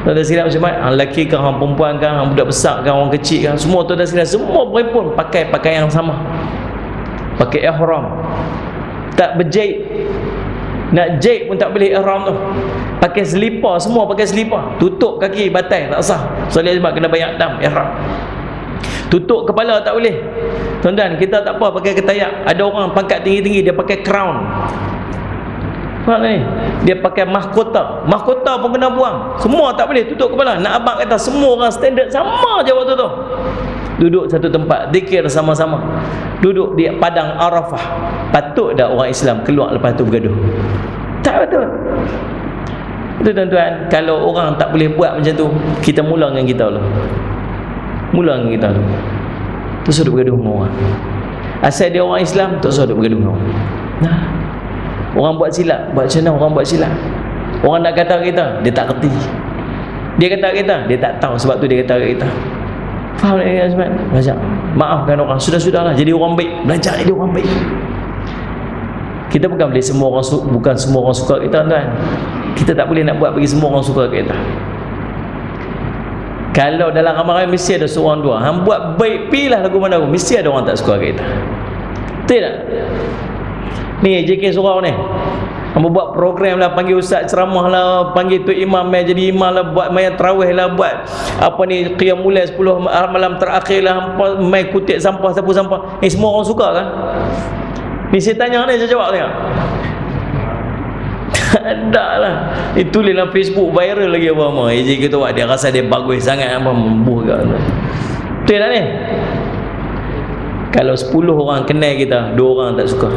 Tuan-tuan sekalian Muslimat, hang lelaki kan, hang perempuan kan, hang budak besar kan, orang kecil kan, semua tuan-tuan sekalian, semua perempuan pakai pakaian yang sama, pakai ihram, tak berjahit. Nak jahit pun tak boleh ihram tu. Pakai selipar, semua pakai selipar, tutup kaki batai tak sah. Salih sebab kena bayar dam ihram. Tutup kepala tak boleh. Tuan-tuan, kita tak apa pakai ketayak. Ada orang pangkat tinggi-tinggi dia pakai crown. Faham ni? Dia pakai mahkota. Mahkota pun kena buang. Semua tak boleh tutup kepala. Nak abang kata semua orang standard sama je waktu tu. Duduk satu tempat, zikir sama-sama. Duduk di padang Arafah. Patut dah orang Islam keluar lepas tu bergaduh? Tak betul. Itu tuan-tuan, kalau orang tak boleh buat macam tu, kita mula dengan kita lah. Mula dengan kita lah. Terus duduk bergaduh dengan orang. Asal dia orang Islam, terus duduk bergaduh dengan orang. Nah, orang buat silap, buat macam mana orang buat silap? Orang nak kata kita, dia tak kerti. Dia kata kita, dia tak tahu, sebab tu dia kata kita. Faham tak ya Azman? Belajar maafkan orang, sudah-sudahlah, jadi orang baik, belajar jadi orang baik. Kita bukan boleh semua orang bukan semua orang suka kita, tuan. Kita tak boleh nak buat bagi semua orang suka kita. Kalau dalam ramai mesti ada seorang dua, hang buat baik pilah lagu mana pun, mesti ada orang tak suka kita. Betul tak? Ni JK Surau ni, hang buat program lah, panggil ustaz ceramah lah, panggil tu imam mai jadi imam lah, buat main tarawih lah, buat apa ni qiyamul lail 10 malam terakhir lah, mai kutip sampah, sapu sampah. Ni semua orang suka kan? Ni saya tanya ni, saya jawab tengok. Tak ada lah. Dia tulis dalam Facebook, viral lagi apa-apa. JK tu dia rasa dia bagus sangat, apa membuh kat tu. Betul tak ni? Kalau 10 orang kenal kita, 2 orang tak suka.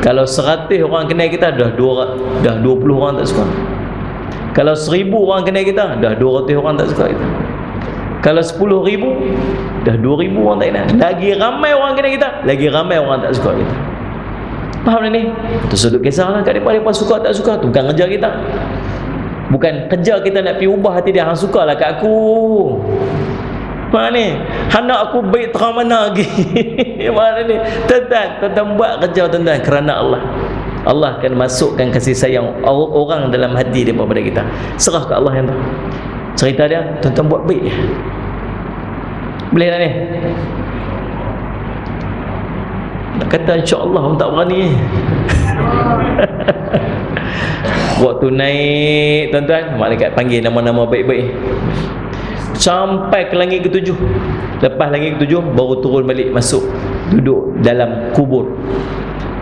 Kalau 100 orang kenal kita, dah 20 orang tak suka. Kalau 1000 orang kenal kita, dah 200 orang tak suka kita. Kalau 10,000, dah 2,000 orang tak kenal. Lagi ramai orang kenal kita, lagi ramai orang tak suka kita. Faham tak ni? Tu sudut kisahlah kat mereka suka tak suka tu bukan kerja kita. Bukan kerja kita nak pergi ubah hati dia. Hang sukalah kat aku. Faham ni? Anak aku baik terang mana lagi. Faham ni? Tuan-tuan buat kerja tuan-tuan kerana Allah. Allah akan masukkan kasih sayang orang dalam hati dia kepada kita. Serah ke Allah yang tahu. Cerita dia, tuan-tuan buat baik. Boleh tak ni? Nak kata insya-Allah pun tak berani. Waktu naik tuan-tuan, malaikat panggil nama-nama baik-baik. Sampai ke langit ke-7. Lepas langit ke-7 baru turun balik masuk duduk dalam kubur.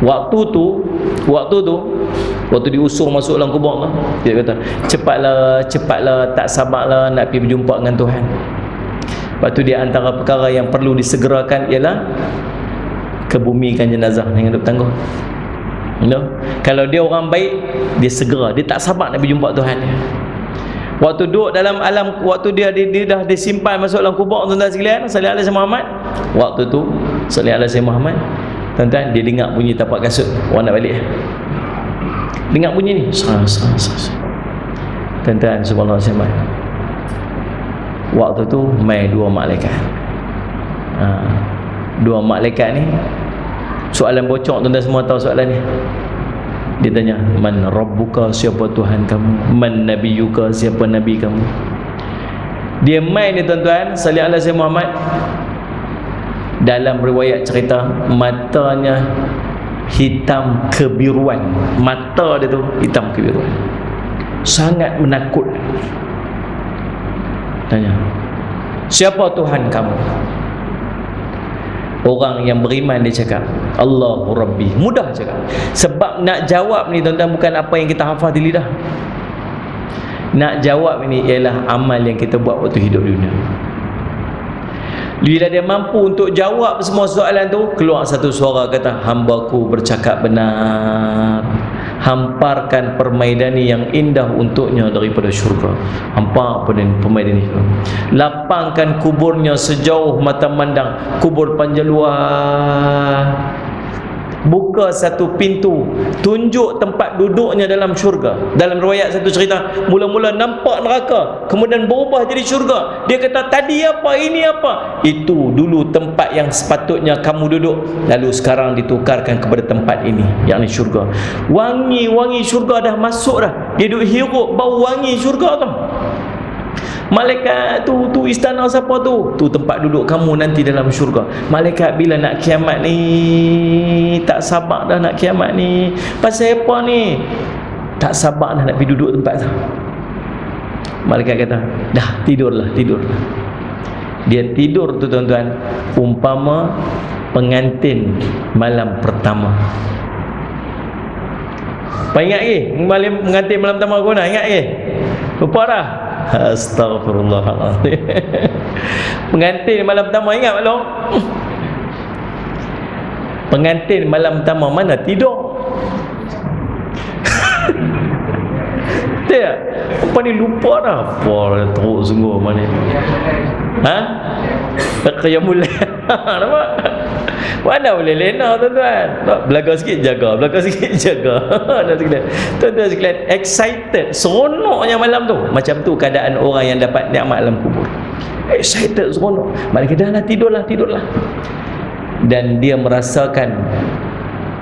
Waktu diusung masuk dalam kubur tu, dia kata, cepatlah, tak sabarlah nak pergi berjumpa dengan Tuhan. Lepas tu dia antara perkara yang perlu disegerakan ialah kebumikan jenazah dengan duk tangguh. Kalau dia orang baik, dia segera, dia tak sabar nak berjumpa Tuhan dia. Waktu duduk dalam alam, waktu dia dah disimpan masuk dalam kubur, tuan-tuan sekalian, salih alaihi Muhammad. Waktu tu salih alaihi Muhammad, tuan-tuan, dia dengar bunyi tapak kasut orang nak balik. Dengar bunyi ni, tuan-tuan, subhanallah semai. Waktu tu mai 2 malaikat. 2 malaikat ni, soalan bocor, tuan-tuan semua tahu soalan ni. Dia tanya, man rabbuka, siapa Tuhan kamu? Man nabiyuka, siapa nabi kamu? Dia mai ni tuan-tuan, salih alaihi Muhammad. Dalam riwayat cerita, matanya hitam kebiruan. Mata dia tu hitam kebiruan, sangat menakut. Tanya, siapa Tuhan kamu? Orang yang beriman dia cakap, Allahu Rabbi. Mudah cakap. Sebab nak jawab ni tuan-tuan bukan apa yang kita hafal di lidah. Nak jawab ini ialah amal yang kita buat waktu hidup dunia. Bila dia mampu untuk jawab semua soalan tu, keluar satu suara kata, hambaku bercakap benar. Hamparkan permaidani yang indah untuknya daripada syurga. Hampar permaidani. Lapangkan kuburnya sejauh mata mandang, kubur panjang luar. buka satu pintu, tunjuk tempat duduknya dalam syurga. Dalam riwayat satu cerita, mula-mula nampak neraka, kemudian berubah jadi syurga. Dia kata, tadi apa, ini apa? Itu dulu tempat yang sepatutnya kamu duduk, lalu sekarang ditukarkan kepada tempat ini, yakni syurga. Wangi-wangi syurga dah masuk dah. Dia duduk hirup bau wangi syurga tu. Malaikat tu istana siapa tu? Tu tempat duduk kamu nanti dalam syurga. Malaikat bila nak kiamat ni, tak sabar dah nak kiamat ni. Pasal apa ni? Tak sabar dah nak pergi duduk tempat tu. Malaikat kata, dah tidurlah. Dia tidur tu tuan-tuan, umpama pengantin malam pertama. Apa ingat ke? Pengantin malam pertama kau nak ingat ke? Lupa dah? Astaghfirullahaladzim. Pengantin malam pertama ingat maklum? Pengantin malam pertama mana tidur? Tak? Apa ni lupa dah? Apa teruk sungguh mana? Ha? Qiyamul lail. Nampak? Mana boleh lena tuan-tuan? Belakang sikit jaga, belakang sikit jaga. Tuan-tuan sekalian, excited, seronoknya malam tu. Macam tu keadaan orang yang dapat nikmat alam kubur. Excited, seronok. Malaikat dah lah, tidurlah. Dan dia merasakan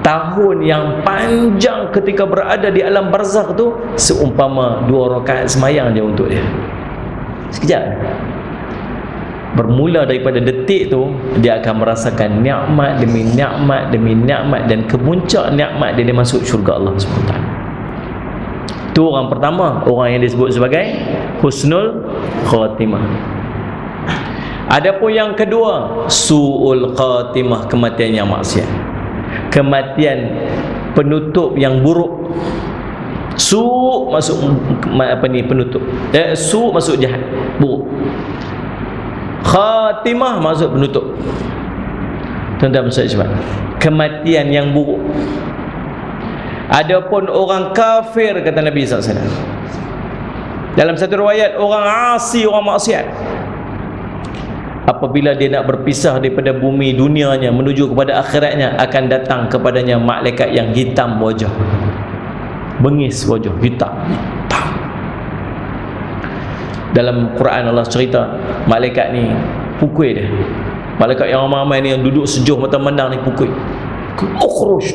tahun yang panjang ketika berada di alam barzakh tu seumpama 2 rakaat semayang je untuk dia. Sekejap. Bermula daripada detik tu, dia akan merasakan nikmat demi nikmat demi nikmat, dan kemuncak nikmat dia masuk syurga Allah SWT. Tu orang pertama, orang yang disebut sebagai husnul khatimah. Adapun yang kedua, su'ul khatimah, kematian yang maksiat, kematian penutup yang buruk. Su' masuk apa ni, penutup. Su' masuk jahat, buruk. Khatimah maksud penutup. Tuan-tuan sebab kematian yang buruk. Adapun orang kafir, kata Nabi SAW, dalam satu riwayat, orang asi, orang maksiat, apabila dia nak berpisah daripada bumi dunianya menuju kepada akhiratnya, akan datang kepadanya malaikat yang hitam wajah, bengis wajah, hitam. Dalam Quran Allah cerita, malaikat ni pukul dia. Malaikat yang ramai ni yang duduk sejuh mata memandang ni pukul. Ukhruj,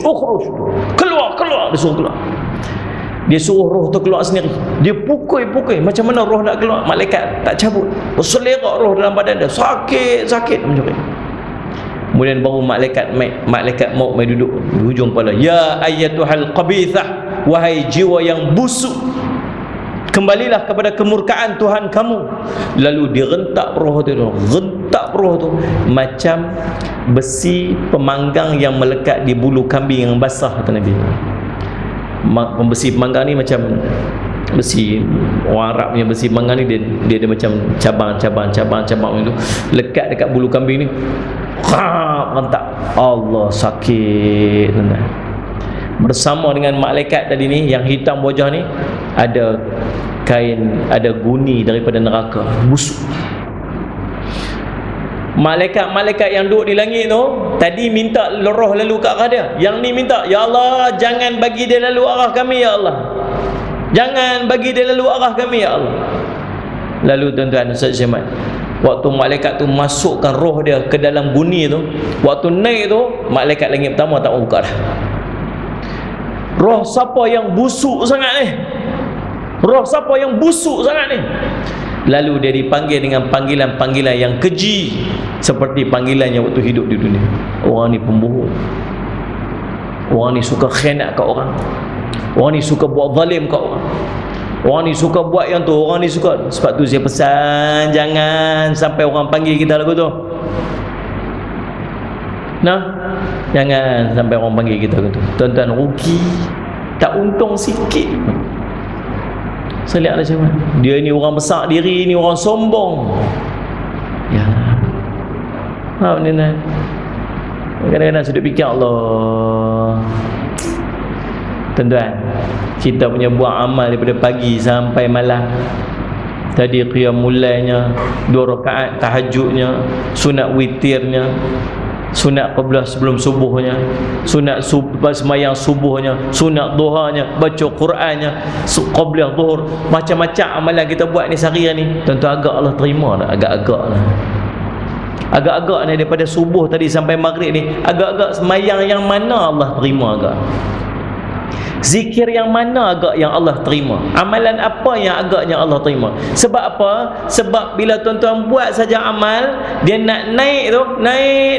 keluar, dia suruh keluar. Dia suruh roh tu keluar sendiri. Dia pukul. Macam mana roh nak keluar? Malaikat tak cabut. Berselerak roh dalam badan dia. Sakit macam ni. Kemudian baru malaikat maut mai duduk di hujung kepala. Ya ayyatuhal qabithah, wahai jiwa yang busuk, kembalilah kepada kemurkaan Tuhan kamu. Lalu direntak roh tu macam besi pemanggang yang melekat di bulu kambing yang basah, kata Nabi. Besi pemanggang ni macam besi, orang Arab punya besi pemanggang ni, dia ada macam cabang itu lekat dekat bulu kambing ni. Rentak. Allah, sakit. Bersama dengan malaikat tadi ni yang hitam wajah ni, ada kain, ada guni daripada neraka, busuk. Malaikat-malaikat yang duduk di langit tu tadi minta roh lalu ke arah dia. Yang ni minta, ya Allah, jangan bagi dia lalu arah kami, ya Allah. Jangan bagi dia lalu arah kami, ya Allah. Lalu tuan-tuan Ustaz Syamad, waktu malaikat tu masukkan roh dia ke dalam guni tu, waktu naik tu, malaikat langit pertama tak mau buka dah. Roh siapa yang busuk sangat ni? Roh siapa yang busuk sangat ni? Lalu dia dipanggil dengan panggilan-panggilan yang keji, seperti panggilannya waktu hidup di dunia. Orang ni pembohong, orang ni suka khianat kat orang, orang ni suka buat zalim kat orang, orang ni suka buat yang tu, orang ni suka. Sebab tu saya pesan, jangan sampai orang panggil kita lagu tu. Nah, jangan sampai orang panggil kita lagu tu. Tuan-tuan, rugi, tak untung sikit. Saya lihat macam mana dia ni orang besar diri, ni orang sombong. Ya, maaf ni nak. Kadang-kadang saya fikir, Allah, tuan-tuan, kita punya buat amal daripada pagi sampai malam. Tadi qiyamul lailnya, 2 rakaat tahajudnya, sunat witirnya, sunat qablah sebelum subuhnya, sunat sembahyang subuhnya, sunat duhanya, baca Qurannya, qablah zuhur, macam-macam amalan kita buat ni sehari ni, tentu agak Allah terima tak? Agak-agak lah. Agak-agak ni daripada subuh tadi sampai maghrib ni, agak-agak sembahyang yang mana Allah terima agak? Zikir yang mana agak yang Allah terima? Amalan apa yang agaknya Allah terima? Sebab apa? Sebab bila tuan-tuan buat saja amal, dia nak naik tu,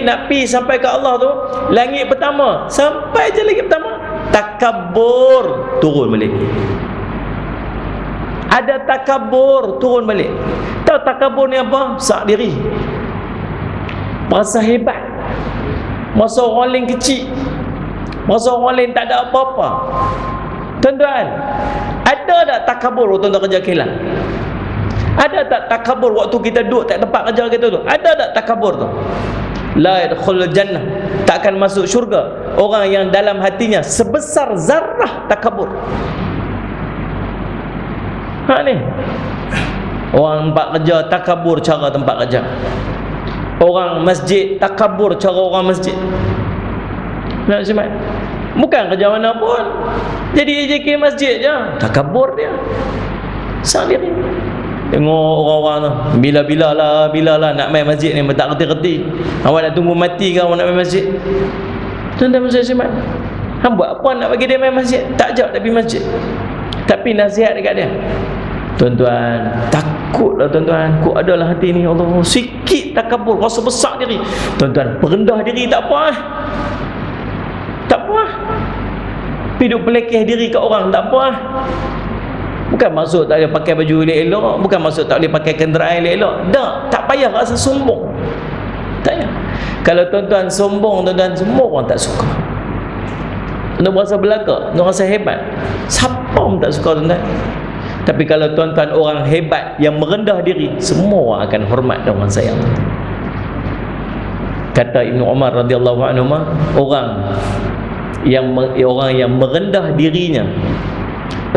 nak pi sampai ke Allah tu, langit pertama, sampai je langit pertama, takabur, turun balik. Ada takabur, turun balik. Tahu takabur ni apa? Besar diri, merasa hebat, merasa orang lain kecil, masa orang lain tak ada apa-apa. Tuan-tuan, ada tak takabur tuan-tuan kerja kilang? Ada tak takabur waktu kita duduk tak tempat kerja kita tu? Ada tak takabur tu? La yadkhulul jannah, tak akan masuk syurga orang yang dalam hatinya sebesar zarrah takabur. Ha ni, orang tempat kerja takabur cara tempat kerja. Orang masjid takabur cara orang masjid. Nak semat, bukan kerja mana pun, jadi AJK masjid je, takabur dia, sendiri. Tengok orang-orang tu, bila lah nak main masjid ni, tak reti-reti. Awak nak tunggu mati ke awak nak main masjid? Tuan-tuan masjid semat, hang buat apa nak bagi dia main masjid? Tak jauh tapi masjid, tapi nasihat dekat dia. Tuan-tuan, takutlah tuan-tuan, kok adalah hati ni Allah, sikit takabur, rasa besar diri. Tuan-tuan, perendah diri tak apa tak apa, hidup pelekeh diri kat orang tak apa. Bukan maksud tak boleh pakai baju elok-elok, bukan maksud tak boleh pakai kenderaan elok-elok. Tak payah rasa sombong. Tak payah. Kalau tuan-tuan sombong, tuan-tuan, semua orang tak suka. Nak rasa belaka, nak rasa hebat, siapa pun tak suka tuan-tuan. Tapi kalau tuan-tuan orang hebat yang merendah diri, semua orang akan hormat dan orang sayang. Kata Ibnu Umar radhiyallahu anhu, orang yang merendah dirinya,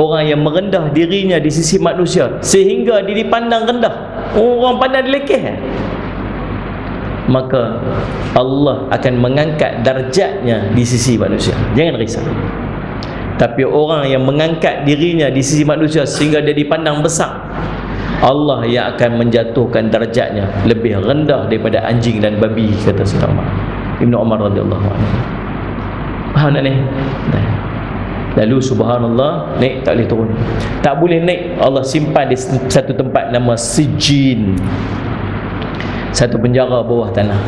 orang yang merendah dirinya di sisi manusia sehingga dia dipandang rendah, orang pandang dia lekeh, maka Allah akan mengangkat darjatnya di sisi manusia. Jangan risau. Tapi orang yang mengangkat dirinya di sisi manusia sehingga dia dipandang besar, Allah yang akan menjatuhkan darjatnya lebih rendah daripada anjing dan babi, kata Sayyidina Ibnu Umar radhiyallahu anhu. Faham tak ni? Lalu subhanallah, naik tak boleh turun. Tak boleh naik, Allah simpan di satu tempat nama Sijin, satu penjara bawah tanah.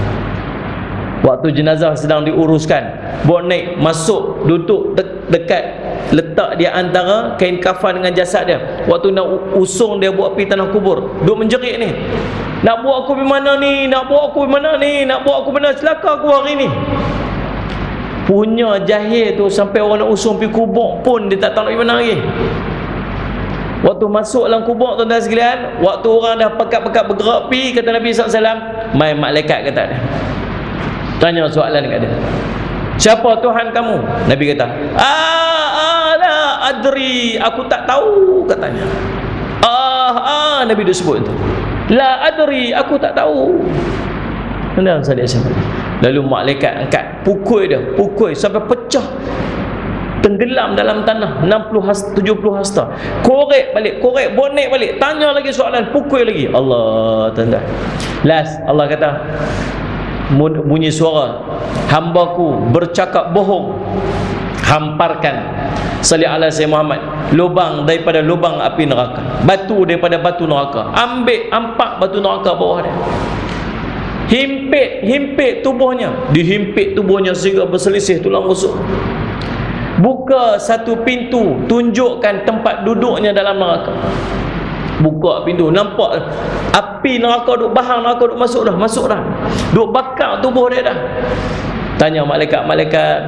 Waktu jenazah sedang diuruskan, bawa naik, masuk, duduk dekat, letak dia antara kain kafan dengan jasad dia. Waktu nak usung dia buat pergi tanah kubur, duduk menjerit ni, nak buat aku pergi mana ni, nak buat aku pergi mana ni, nak buat aku mana, celaka aku hari ni. Punya jahil tu sampai orang nak usung pergi kubur pun dia tak tahu nak pergi mana lagi. Waktu masuk dalam kubur, tuan-tuan sekalian, waktu orang dah pekat-pekat bergerak pergi, kata Nabi SAW, main malaikat kata dia, tanya soalan dekat dia, siapa Tuhan kamu? Nabi kata, la adri, aku tak tahu, katanya. Nabi dia sebut itu, la adri, aku tak tahu. Kenapa saya sebut? Lalu malaikat angkat, pukul dia, pukul sampai pecah, tenggelam dalam tanah 70 hasta. Korek balik, korek, bonek balik, tanya lagi soalan, pukul lagi. Allah, tuan-tuan. Last, Allah kata, bunyi suara, hambaku bercakap bohong, hamparkan salli ala Sayyidina Muhammad, lubang daripada lubang api neraka, batu daripada batu neraka, ambil, ampak batu neraka bawah dia, himpit tubuhnya, dihimpit tubuhnya sehingga berselisih tulang rusuk. Buka satu pintu, tunjukkan tempat duduknya dalam neraka. Buka pintu, nampak api neraka duk bahang, neraka duk masuk dah, duk bakar tubuh dia dah. Tanya malaikat,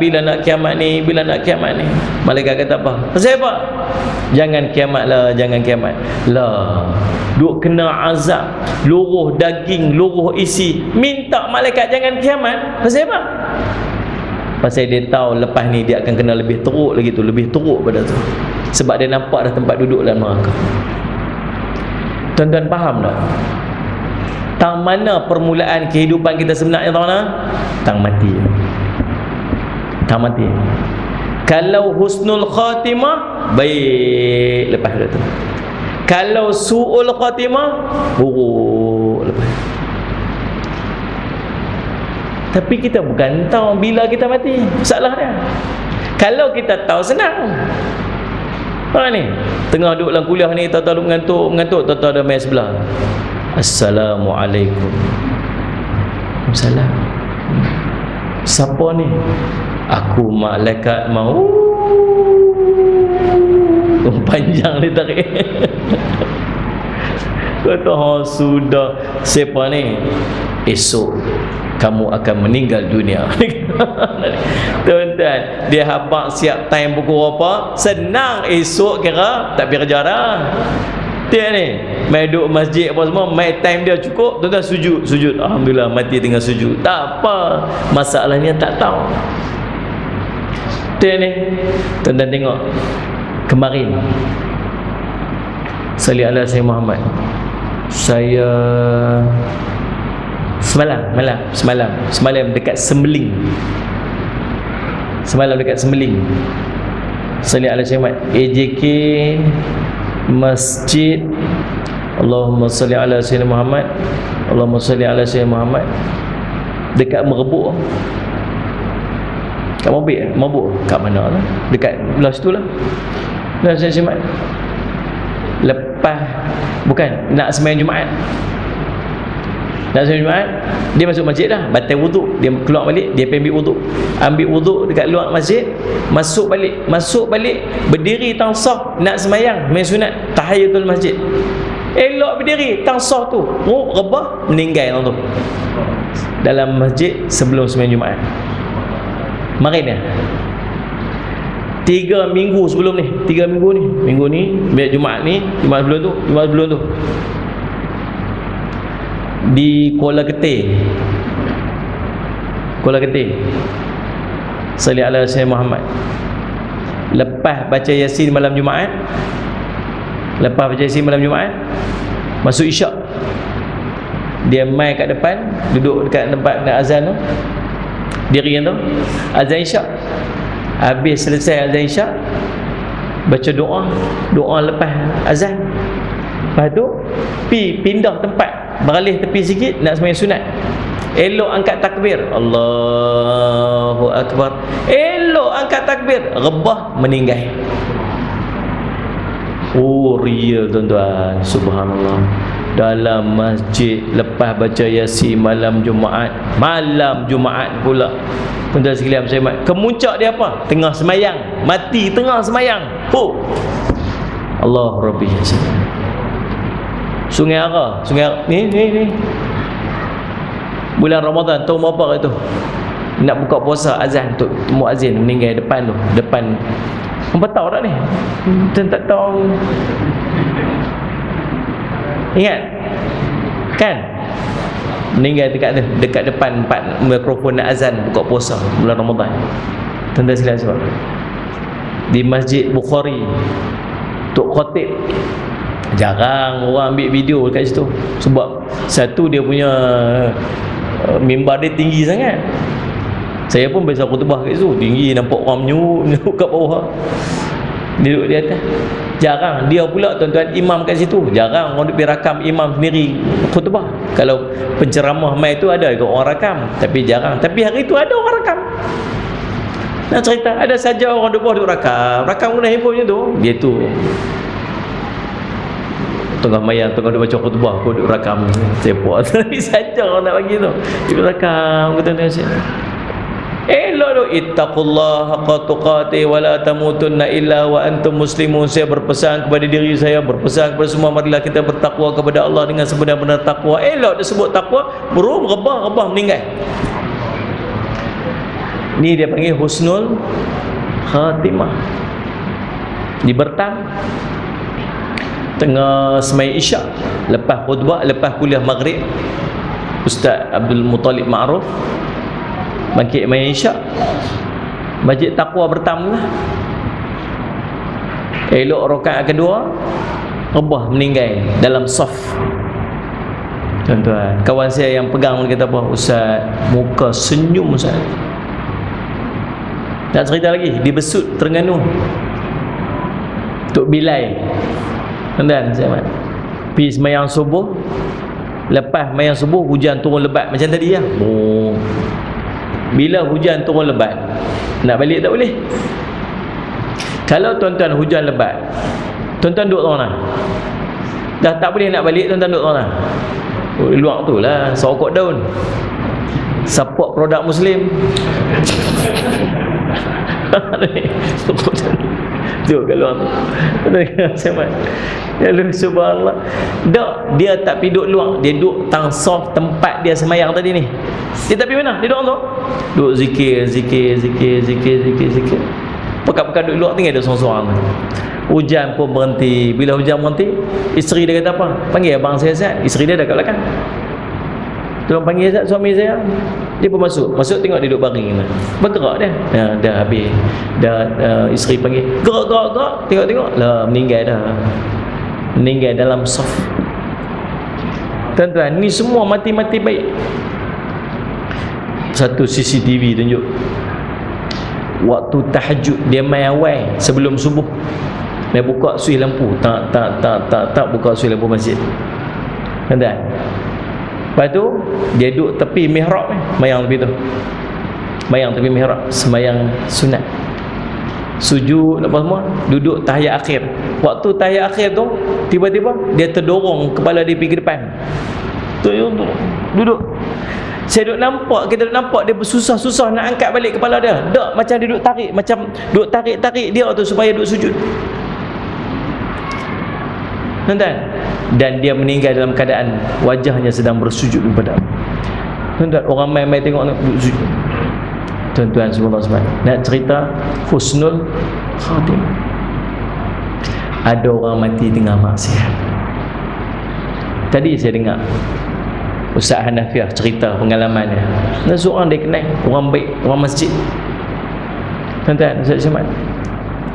bila nak kiamat ni, bila nak kiamat ni? Malaikat kata apa? Pasal apa? Jangan kiamat lah, jangan kiamat lah, duk kena azab, luruh daging, luruh isi. Minta malaikat jangan kiamat. Pasal apa? Pasal dia tahu lepas ni dia akan kena lebih teruk lagi tu, lebih teruk pada tu. Sebab dia nampak dah tempat duduk dalam neraka. Tuan-tuan faham tak? Tang mana permulaan kehidupan kita sebenarnya, tuan-tuan? Tang mati. Tang mati. Kalau husnul khatimah, baik lepas tu. Kalau su'ul khatimah, buruk lepas. Tapi kita bukan tahu bila kita mati. Masalah dia. Kalau kita tahu, senang. Orang ni tengah duduk dalam kuliah ni, tahu-tahu mengantuk, tahu-tahu ada main sebelah. Assalamualaikum. Salam. Siapa ni? Aku malaikat maut. Panjang dia tarik. Kata, oh, sudah. Siapa ni? Esok kamu akan meninggal dunia. Tuan-tuan, dia habaq siap time pukul berapa? Senang, esok kira tak pergi kerja dah. Dia ni main duduk masjid apa semua, main time dia cukup, tuan-tuan sujud. Alhamdulillah, mati tengah sujud. Tak apa, masalahnya tak tahu. Dia ni, tuan-tuan tengok kemarin salli ala Sayyidina Muhammad. Saya semalam dekat Sembeling. Salli ala Sayyidina Muhammad, AJK Masjid. Allahumma salli ala Sayyidina Muhammad. Allahumma salli ala Sayyidina Muhammad. Dekat Merebuk. Kat Mabuk. Kat mana lah? Dekat belah situ lah. Belah Sayyidina Muhammad. Lepas, bukan, nak sembahyang Jumaat. Dia masuk masjid dah, batal wuduk. Dia keluar balik, dia pergi ambil wuduk dekat luar masjid, masuk balik, berdiri tang sah nak sembahyang main sunat tahiyatul masjid. Elok berdiri tang sah tu, rebah, meninggal orang tu dalam masjid sebelum sembahyang Jumaat. Marin 3 minggu sebelum ni, minggu ni Jumaat sebelum tu di Kuala Ketir. Salli ala Sayyidina Muhammad. Lepas baca Yasin malam Jumaat, masuk isyak, dia mai kat depan, duduk dekat tempat nak azan tu, diri tu azan isyak. Habis selesai azan isyak, baca doa lepas azan. Lepas tu pindah tempat, beralih tepi sikit nak sembahyang sunat. Elok angkat takbir, Allahu Akbar. Elok angkat takbir, rebah, meninggal. Oh, real tuan-tuan, subhanallah. Dalam masjid lepas baca Yasin malam Jumaat pula. Tuan-tuan sekalian, saya kemuncak dia apa? Tengah semayang, mati tengah semayang. Allah Rabbi. Sungai Ara ni bulan Ramadan tahun berapa itu, nak buka puasa, azan untuk muazzin meninggal depan apa tahu tak ni? Tak tahu. Ingat kan, meninggal dekat depan 4 mikrofon nak azan buka puasa bulan Ramadan. Tuan-tuan sekalian, sebab di Masjid Bukhari, Tok Khatib, jarang orang ambil video dekat situ. Sebab satu, dia punya mimbar dia tinggi sangat. Saya pun biasa khutbah kat situ, tinggi, nampak orang menyuk kat bawah, duduk di atas. Jarang dia pula tuan-tuan imam kat situ. Jarang orang duduk rakam imam sendiri khutbah. Kalau penceramah mai tu ada ke orang rakam, tapi jarang. Tapi hari tu ada orang rakam. Nak cerita, ada saja orang duduk rakam guna handphone macam tu. Dia tu tengah mayang, tengah dia baca khutbah, aku duduk rakam. Sepok. Tapi saja orang nak bagi tu, duduk rakam. Elok tu, ittaqullah haqqa tuqatih wa la tamutunna illa wa antum muslimun. Saya berpesan kepada diri saya, berpesan kepada semua, marilah kita bertakwa kepada Allah dengan sebenar-benar takwa. Elok dia sebut takwa, rebah meninggal. Ni dia panggil husnul khatimah. Di Bertam, tengah semai isyak, lepas khutbah, lepas kuliah maghrib, Ustaz Abdul Muttalib Ma'ruf bangkit main isyak, Masjid Taqwa Bertam lah. Elok rakaat kedua, rebah meninggal dalam saf. Tuan-tuan, kawan saya yang pegang dia kata apa? Ustaz, muka senyum Ustaz. Nak cerita lagi, di Besut, Terengganu, Tok Bilai. Tuan-tuan, saya pergi semayang subuh. Lepas semayang subuh, hujan turun lebat macam tadi lah. Oh. Bila hujan turun lebat, nak balik tak boleh. Kalau tuan-tuan hujan lebat, tuan-tuan duduk mana? Dah tak boleh nak balik, tuan-tuan duduk mana? Luar tu lah, sokok daun, support produk Muslim. Tu kalau macam ya lu subhanallah. Dak, dia tak pergi duduk luar, dia duduk tangsaf tempat dia semayang tadi ni. Dia tak pergi mana? Dia duduk tu. Duduk zikir. Pekat-pekat duduk luar, tinggal dia sorang-sorang. Hujan pun berhenti. Bila hujan berhenti, isteri dia kata apa? Panggil abang saya Zat. Isteri dia dah kat belakang. Tolong panggil Zat, suami saya. Dia pun masuk tengok dia duduk baring lah. Bergerak dia. Dah habis. Dah isteri panggil, gerak. Tengok lah, meninggal dah. Meninggal dalam saf. Tuan-tuan, ni semua mati-mati baik. Satu CCTV tunjuk waktu tahajud, dia main awal sebelum subuh, dia buka suih lampu, tak buka suih lampu masjid. Tuan-tuan, lepas tu dia duduk tepi mihrab, mayang tepi tu, mayang tepi mihrab, semayang sunat, sujud apa semua, duduk tahiyat akhir. Waktu tahiyat akhir tu, tiba-tiba dia terdorong kepala dia pergi ke depan. Tu duduk. Saya duduk nampak, kita duduk nampak dia bersusah-susah nak angkat balik kepala dia. Tak, macam dia duduk tarik, macam duduk tarik dia tu supaya duduk sujud. Tuan-tuan, dan dia meninggal dalam keadaan wajahnya sedang bersujud kepada Allah. Tuan-tuan, orang main-main tengok duduk sujud. Tuan-tuan, subhanallah, nak cerita husnul khatimah. Ada orang mati tengah maksiat. Tadi saya dengar Ustaz Hanafiah cerita pengalamannya. Dan seorang dia kenal, orang baik, orang masjid. Tuan-tuan, Ustaz Syamad.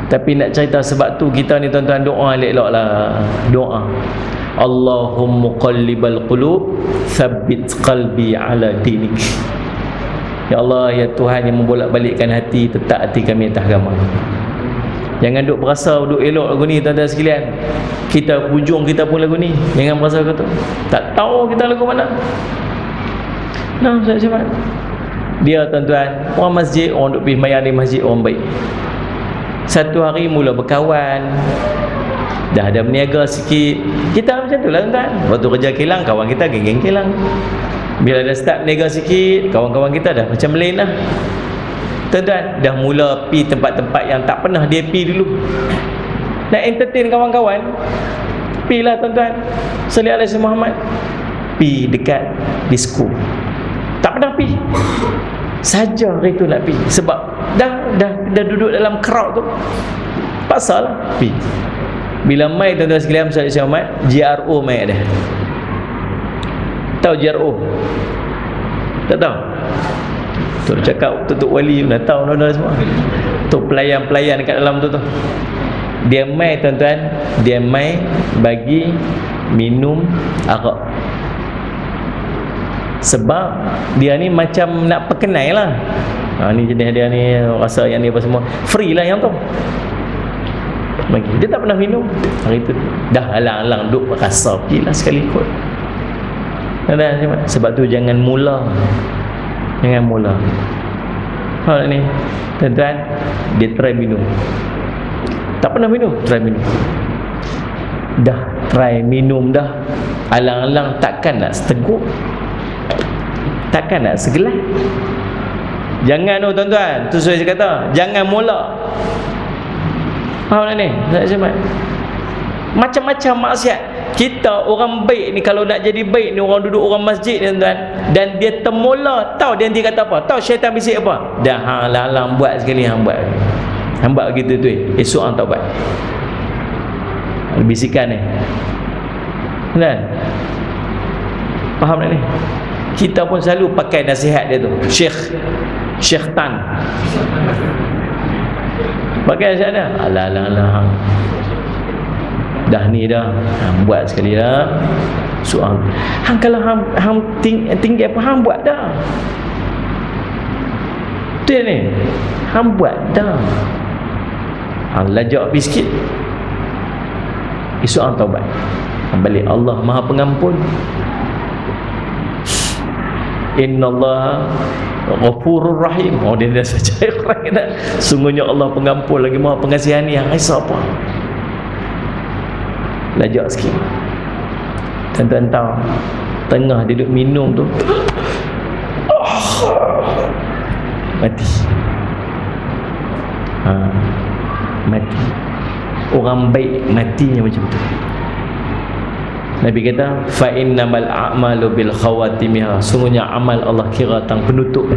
Tapi nak cerita sebab tu kita ni tuan-tuan doa elok-elok lah. Doa. Allahumma qallibal qulub, thabbit qalbi ala dinik. Ya Allah, ya Tuhan yang membolak-balikkan hati, tetap hati kami atas agama. Jangan duk berasa duk elok lagu ni tuan-tuan sekalian. Kita hujung kita pun lagu ni. Jangan berasa kata tak tahu kita lagu mana. Nah, Ustaz Syamad. Dia tuan-tuan, orang masjid, orang duk pergi mayang di masjid, orang baik. Satu hari mula berkawan, dah ada berniaga sikit. Kita macam tu lah tuan-tuan. Waktu kerja kilang, kawan kita geng-geng kilang. Bila dah start berniaga sikit, kawan-kawan kita dah macam lain lah. Tuan-tuan, dah mula pergi tempat-tempat yang tak pernah dia pergi dulu. Nak entertain kawan-kawan, pergilah tuan-tuan. Salih alaihi Muhammad, pergi dekat disco. Tak pernah pergi. Saja hari tu nak pergi. Sebab dah duduk dalam crowd tu, pasal lah pergi. Bila mai tuan-tuan sekalian, Salih alaihi Muhammad, JRO mai dah. Tahu JRO? Tak tahu? Tu cakap tutup wali pun dah tahu tuan-tuan semua. Tu pelayan-pelayan dekat dalam tu. Dia mai tuan-tuan, dia mai bagi minum arak. Sebab dia ni macam nak perkenal lah. Ni jenis dia ni, rasa yang ni apa semua free lah yang tu. Bagi. Dia tak pernah minum. Hari tu dah alang-alang duk rasa pergilah sekali kot. Sebab tu jangan mula. Jangan mula. Hal ni tuan-tuan, dia try minum. Tak pernah minum, try minum. Dah try minum dah, alang-alang takkan nak seteguk, takkan nak segelas. Jangan tu tuan-tuan. Tu saya kata, jangan mula. Faham tak ni? Macam-macam maksiat. Kita orang baik ni, kalau nak jadi baik ni, orang duduk orang masjid ni tuan-tuan, dan dia termula, tahu dia nanti kata apa? Tahu syaitan bisik apa? Dah hang buat sekali, hang buat. Hang buat begitu tu, esok hang tak buat. Bisikan ni. Kan? Faham tak ni? Kita pun selalu pakai nasihat dia tu. Syekh Tan. Pakai nasihat dia. Alah. dah ni dah, buat sekali dah. Soal hang kalau hang tinggi apa hang buat dah. Tu ni hang buat dah. Hang lajak sikit. Esok hang taubat. Hang balik, Allah Maha Pengampun. Innallaha Ghafurur Rahim. Oh, dia dah saja orang kata sungguhnya Allah Pengampun lagi Maha Pengasihani. Yang risau apa? Lajak sikit. Tuan-tuan tahu, tengah dia duduk minum tu, mati. Mati. Orang baik matinya macam tu. Nabi kata, fa innamal a'malu bil khawatimiha. Sungguhnya amal Allah kira tang penutup.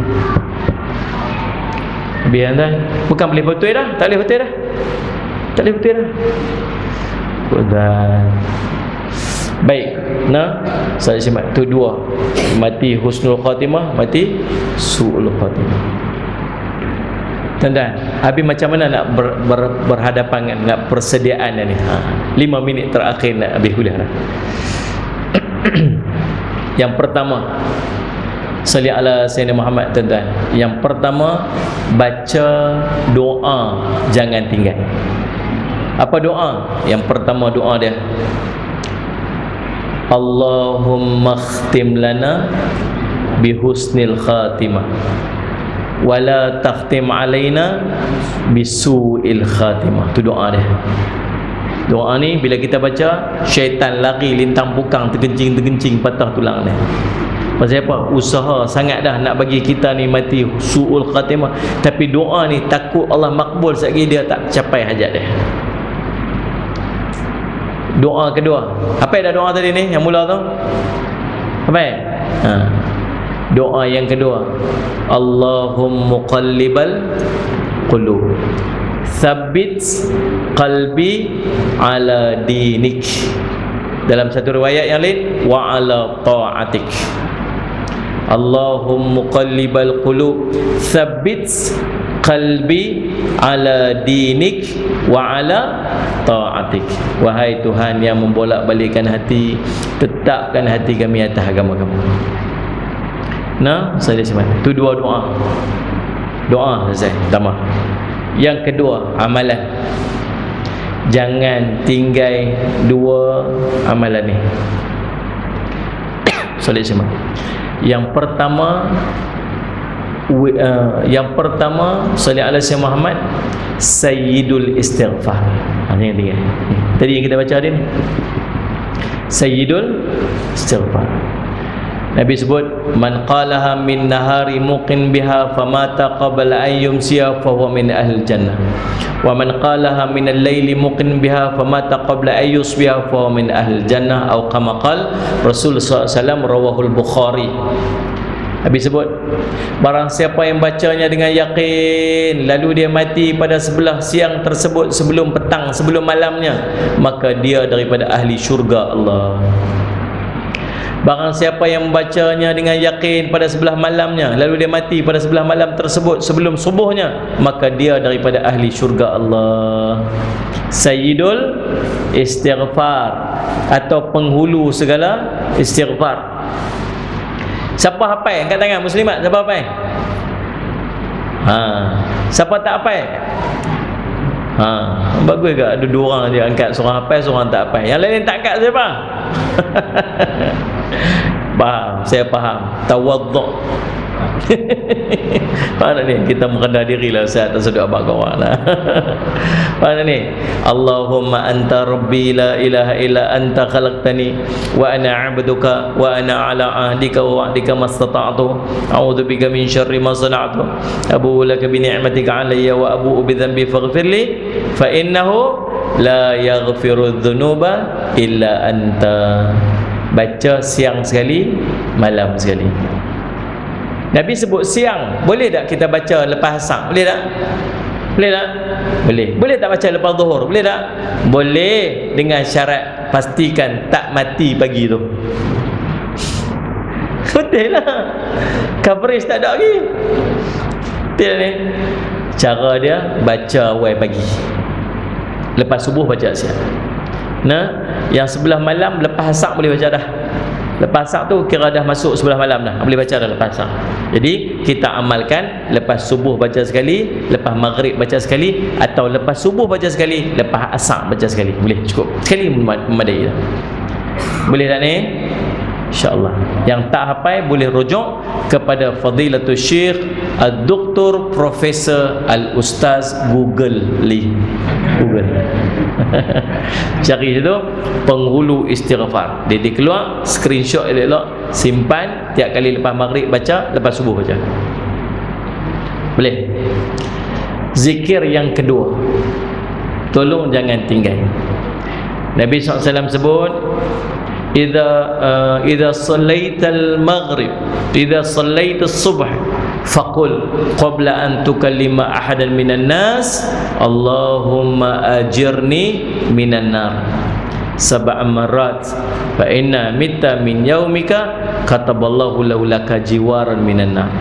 Biar dah, bukan boleh betul dah, tak boleh betul dah. Tak boleh betul dah. Baik, nah, saya simak tu dua. Mati husnul khatimah, mati su'ul khatimah. Tuan-tuan, habis macam mana nak berhadapan dengan persediaan ni? 5 minit terakhir nak habis kuliah dah. Yang pertama, salli ala Sayyidina Muhammad, tuan-tuan. Yang pertama, baca doa jangan tinggal. Apa doa? Yang pertama doa dia, Allahumma khtim lana bihusnil khatimah wala takhtim alaina bisu'il khatimah. Tu doa dia. Doa ni bila kita baca, syaitan lari lintang pukang, tergencing patah tulang dia. Pasal apa? Usaha sangat dah nak bagi kita ni mati su'ul khatimah, tapi doa ni takut Allah makbul sekali dia tak capai hajat dia. Doa kedua, apa dah doa tadi ni yang mula tu? Apa? Doa yang kedua, Allahumma muqallibal qulub tsabbit qalbi ala dinik. Dalam satu riwayat yang lain, wa ala ta'atik. Allahumma muqallibal qulub tsabbit qalbi ala dinik wa ala ta'atik. Wahai Tuhan yang membolak-balikkan hati, tetapkan hati kami atas agama kamu. Nah, saya dah itu dua doa. Doa selesai, tambah. Yang kedua, amalan. Jangan tinggal dua amalan ni. Soleh semua. Yang pertama, salli ala Sayyidina Muhammad, Sayyidul Istighfar. Ini yang tiga. Tadi yang kita baca ni, Sayyidul Istighfar. Nabi sebut, man qalaha min nahari muqin biha famata qabla an yumsiya fa huwa min ahli jannah. Wa man qalaha min al-laili muqin biha famata qabla an yusbiha fa huwa min ahli jannah, atau kama qala Rasul sallallahu alaihi wasallam, rawahul Bukhari. Nabi sebut, barang siapa yang bacanya dengan yakin lalu dia mati pada sebelah siang tersebut, sebelum petang, sebelum malamnya, maka dia daripada ahli syurga Allah. Barang siapa yang membacanya dengan yakin pada sebelah malamnya lalu dia mati pada sebelah malam tersebut sebelum subuhnya, maka dia daripada ahli syurga Allah. Sayyidul Istighfar, atau penghulu segala istighfar. Siapa hafal angkat tangan muslimat? Siapa hafal? Siapa tak hafal? Bagus ke? Ada dua orang je angkat, seorang hafal, seorang tak hafal. Yang lain tak angkat siapa? Faham, saya faham. Tawaddu'. Faham ni? Kita merendah diri lah, saya tak sedut abang korang lah. Faham ni? Allahumma anta rabbi la ilaha illa anta khalaqtani wa ana abduka wa ana ala ahdika wa wa'dika mastata'tu a'udzu bika min syarri ma sana'tu abu'u laka bi ni'matika 'alayya wa abu'u bi dhanbi faghfirli fa innahu la yaghfiru dhunuba illa anta. Baca siang sekali, malam sekali. Nabi sebut siang. Boleh tak kita baca lepas asar? Boleh tak? Boleh tak? Boleh. Boleh tak baca lepas zuhur? Boleh tak? Boleh, dengan syarat pastikan tak mati pagi tu. Betul lah. Coverage tak ada lagi. Betul ni. Cara dia baca awal pagi, lepas subuh baca siang. Nah, yang sebelah malam lepas asar boleh baca dah. Lepas asar tu kira dah masuk sebelah malam dah, boleh baca dah lepas asar. Jadi kita amalkan lepas subuh baca sekali, lepas maghrib baca sekali, atau lepas subuh baca sekali, lepas asar baca sekali. Boleh, cukup sekali memadai dah. Boleh tak ni? InsyaAllah. Yang tak hafal boleh rujuk kepada Fadilatul Syekh Al-Doktor Profesor Al-Ustaz Google Lee. Google. Cari situ penghulu istighfar. Dia keluar, screenshot elok-elok, simpan, tiap kali lepas maghrib baca, lepas subuh baca. Boleh. Zikir yang kedua, tolong jangan tinggal. Nabi SAW sebut, idza sallaital maghrib, idza sallaitas subh, faqul qabla an tukallima ahadan minan nas, Allahumma ajirni minan nar sab'a marat fa inna mitta min yaumika kataballahu laka jiwaran minan nar.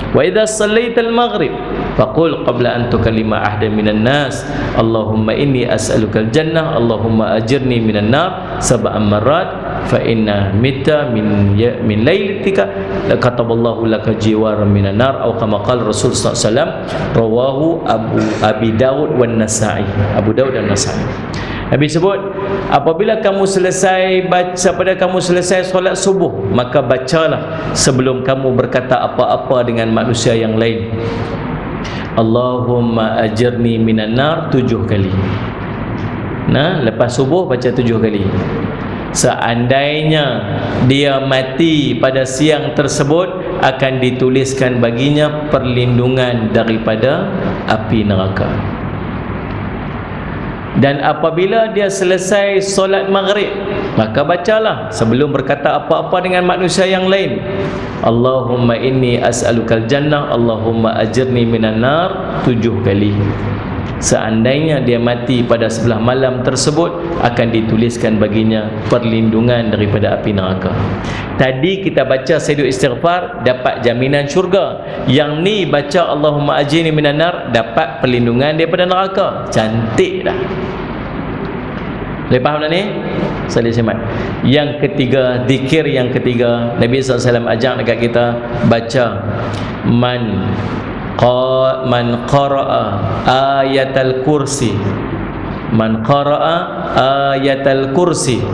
Wa idza sallaital maghrib faqul qabla an tukallima ahadan minan nas, Allahumma inni as'alukal jannah, Allahumma ajirni minan nar sab'a marat fa inna mitta min lailatika kataballahu laka jiwaran minan nar, atau kama qala Rasul sallallahu alaihi wasallam, rawahu Abi Daud wan Nasa'i, Abu Daud dan Nasa'i. Nabi sebut, apabila kamu selesai baca, pada kamu selesai solat subuh, maka bacalah sebelum kamu berkata apa-apa dengan manusia yang lain, Allahumma ajirni minan nar 7 kali. Nah, lepas subuh baca 7 kali. Seandainya dia mati pada siang tersebut, akan dituliskan baginya perlindungan daripada api neraka. Dan apabila dia selesai solat maghrib, maka bacalah sebelum berkata apa-apa dengan manusia yang lain, Allahumma inni as'alukal jannah, Allahumma ajirni minan nar 7 kali. Seandainya dia mati pada sebelah malam tersebut, akan dituliskan baginya perlindungan daripada api neraka. Tadi kita baca Sayyidul Istighfar, dapat jaminan syurga. Yang ni baca Allahumma ajirni minan nar, dapat perlindungan daripada neraka. Cantik dah. Boleh faham tak ni? Salih semat. Yang ketiga, zikir yang ketiga, Nabi SAW ajak dekat kita baca man qara'a ayatal kursi, man qara'a ayatal kursi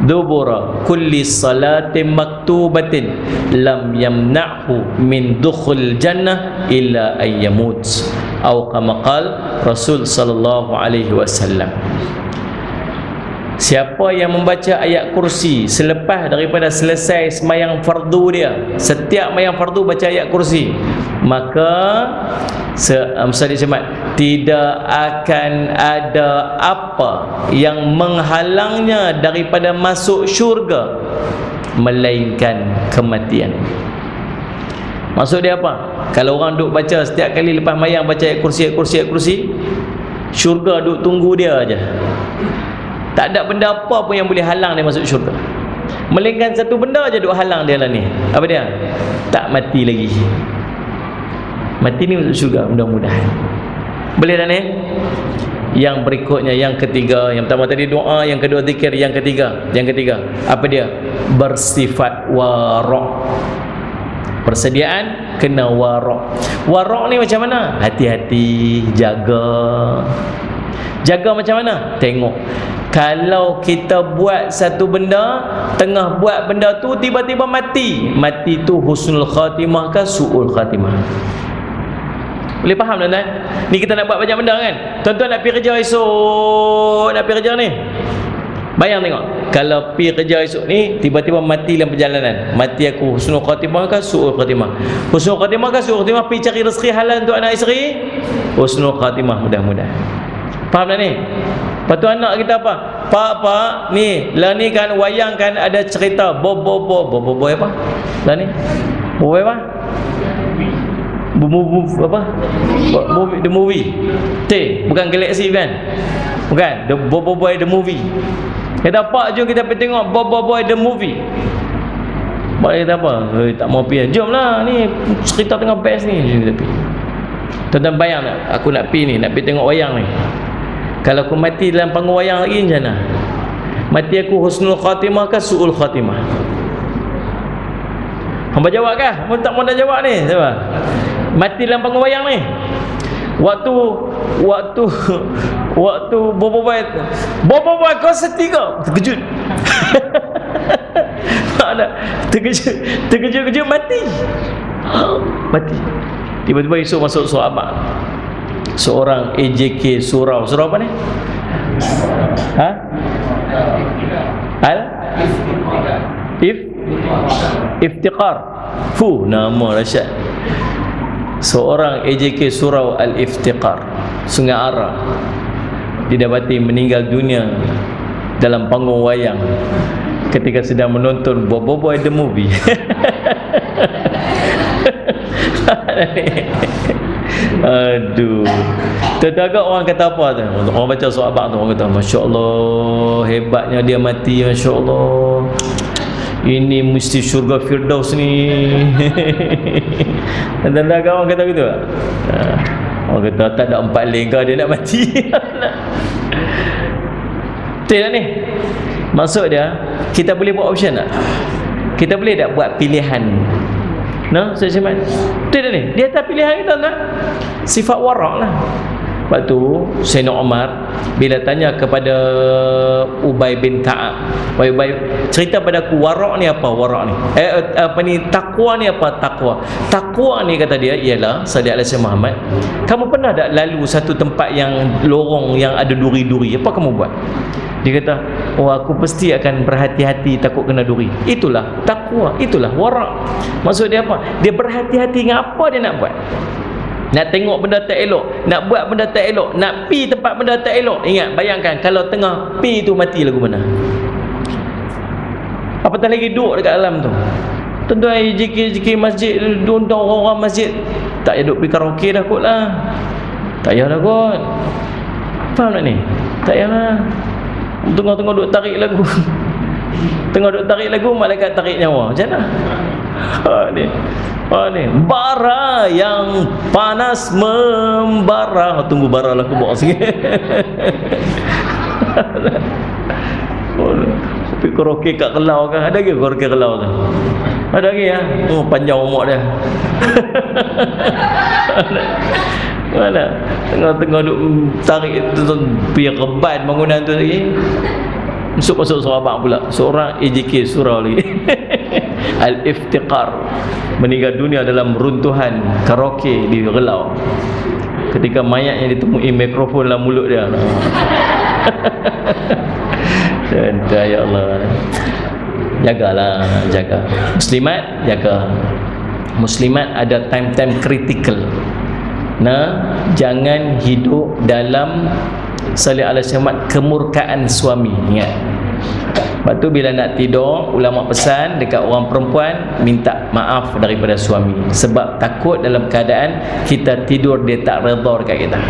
dubura kulli salatin maktubatin lam yamna'hu min dukhul jannah illa ayyamut, atau kama qala Rasul sallallahu alaihi wasallam. Siapa yang membaca ayat kursi selepas daripada selesai semayang fardu dia, setiap semayang fardu baca ayat kursi, maka tidak akan ada apa yang menghalangnya daripada masuk syurga melainkan kematian. Maksud dia apa? Kalau orang duk baca setiap kali lepas mayang baca ayat kursi, syurga duk tunggu dia aja. Tak ada benda apa pun yang boleh halang dia masuk syurga, melainkan satu benda aja duk halang dia lah ni. Apa dia? Tak mati lagi. Mati ni masuk syurga mudah-mudahan. Boleh dah ni? Yang berikutnya, yang ketiga, yang pertama tadi doa, yang kedua zikir, yang ketiga apa dia? Bersifat wara'. Persediaan kena wara'. Wara' ni macam mana? Hati-hati, jaga. Jaga macam mana? Tengok. Kalau kita buat satu benda, tengah buat benda tu tiba-tiba mati, mati tu husnul khatimah ke su'ul khatimah? Boleh faham tuan-tuan? Ni kita nak buat banyak benda kan? Tuan-tuan nak pergi kerja esok, nak pergi kerja ni, bayang tengok, kalau pergi kerja esok ni tiba-tiba mati dalam perjalanan, mati aku husnul khatimah ke su'ul khatimah? Husnul khatimah ke su'ul khatimah? Pergi cari rezeki halal untuk anak isteri, husnul khatimah mudah-mudahan. Faham tak ni? Lepas tu anak kita apa? Pak, ni lah ni kan wayang kan ada cerita bobo apa? Lah ni bobo apa? Apa? The movie. Bukan Galaxy kan? Bukan. The Bobo Boy the movie. Kata pak, jom kita pergi tengok Bobo Boy the movie. Mak kata apa? Tak mau pergi. Jomlah, ni cerita tengah best ni. Jom kita pergi. Tuan-tuan bayang tak? Aku nak pergi ni, nak pergi tengok wayang ni. Kalau aku mati dalam panggung wayang lagi macam mana? Mati aku husnul khatimah ke su'ul khatimah? Hamba jawab kah? Mu tak mau dah jawab ni. Siapa? Mati dalam panggung wayang ni. Waktu boboiboy kau setika terkejut. Ada terkejut mati. Mati. Tiba-tiba esok masuk sahabat. Seorang AJK surau apa ni? Ha? Iftiqar. Nama dahsyat. Seorang AJK surau Al-Iftiqar, Sungai Ara, didapati meninggal dunia dalam panggung wayang ketika sedang menonton Boboiboy the movie. Aduh. Terdapat orang kata apa tu? Orang baca surah Abang tu, orang kata masya-Allah, hebatnya dia mati, masya-Allah. Ini mesti syurga Firdaus ni. Dan orang kata gitu. Orang kata tak ada 4 lengkah dia nak mati. Betul tak ni? Maksud dia, kita boleh buat option tak? Kita boleh tak buat pilihan? No, saya cakap. Betul tak ni? Dia tak pilihan kita tak? Sifat warak lah. Lepas tu Sayyidina Umar bila tanya kepada Ubay bin Ka'ab, Ubay cerita padaku warak ni apa? Warak ni apa ni? Takwa ni apa? Takwa ni kata dia ialah Sadiq Al-Syekh Muhammad, kamu pernah tak lalu satu tempat yang lorong yang ada duri-duri, apa kamu buat? Dia kata, oh aku pasti akan berhati-hati takut kena duri. Itulah takwa, itulah warak. Maksud dia apa? Dia berhati-hati dengan apa dia nak buat. Nak tengok benda tak elok, nak buat benda tak elok, nak pi tempat benda tak elok. Ingat, bayangkan kalau tengah pi tu mati lagu mana? Apatah lagi duduk dekat dalam tu. Tuan-tuan JK masjid, tuan-tuan orang masjid tak payah duduk pergi karaoke dah kot lah. Tak payah dah kot. Faham tak ni? Tak payah lah. Tengah-tengah duduk tarik lagu. Tengah duduk tarik lagu, malaikat tarik nyawa. Macam mana? Ni bara yang panas membara. Tunggu bara lah, aku bawa sikit. Tapi karaoke kat Kelau kan? Ada ke karaoke Kelau tu? Ada lagi ya? Oh, panjang umur dia. Mana? Tengah-tengah duk tarik tu pergi reban bangunan tu lagi. Masuk sahabat pula. Seorang AJK surau lagi. Al-Iftiqar, meninggal dunia dalam runtuhan karaoke di Kelau. Ketika mayatnya ditemui mikrofon dalam mulut dia. Dan ya Allah. Jagalah, jaga. Muslimat, jaga. Muslimat ada time-time critical. Nah, jangan hidup dalam salih ala syamat kemurkaan suami. Ingat. Lepas tu bila nak tidur, ulama pesan dekat orang perempuan minta maaf daripada suami, sebab takut dalam keadaan kita tidur dia tak redha dekat kita.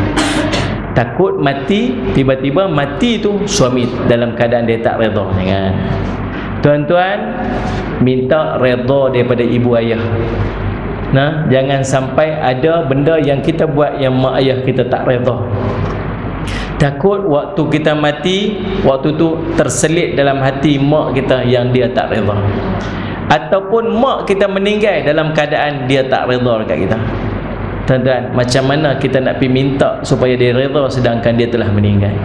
Takut mati, tiba-tiba mati tu suami dalam keadaan dia tak redha. Jangan. Tuan-tuan, minta redha daripada ibu ayah. Nah, jangan sampai ada benda yang kita buat yang mak ayah kita tak redha. Takut waktu kita mati, waktu tu terselit dalam hati mak kita yang dia tak redha. Ataupun mak kita meninggal dalam keadaan dia tak redha dekat kita. Tuan-tuan, macam mana kita nak pergi minta supaya dia redha sedangkan dia telah meninggal?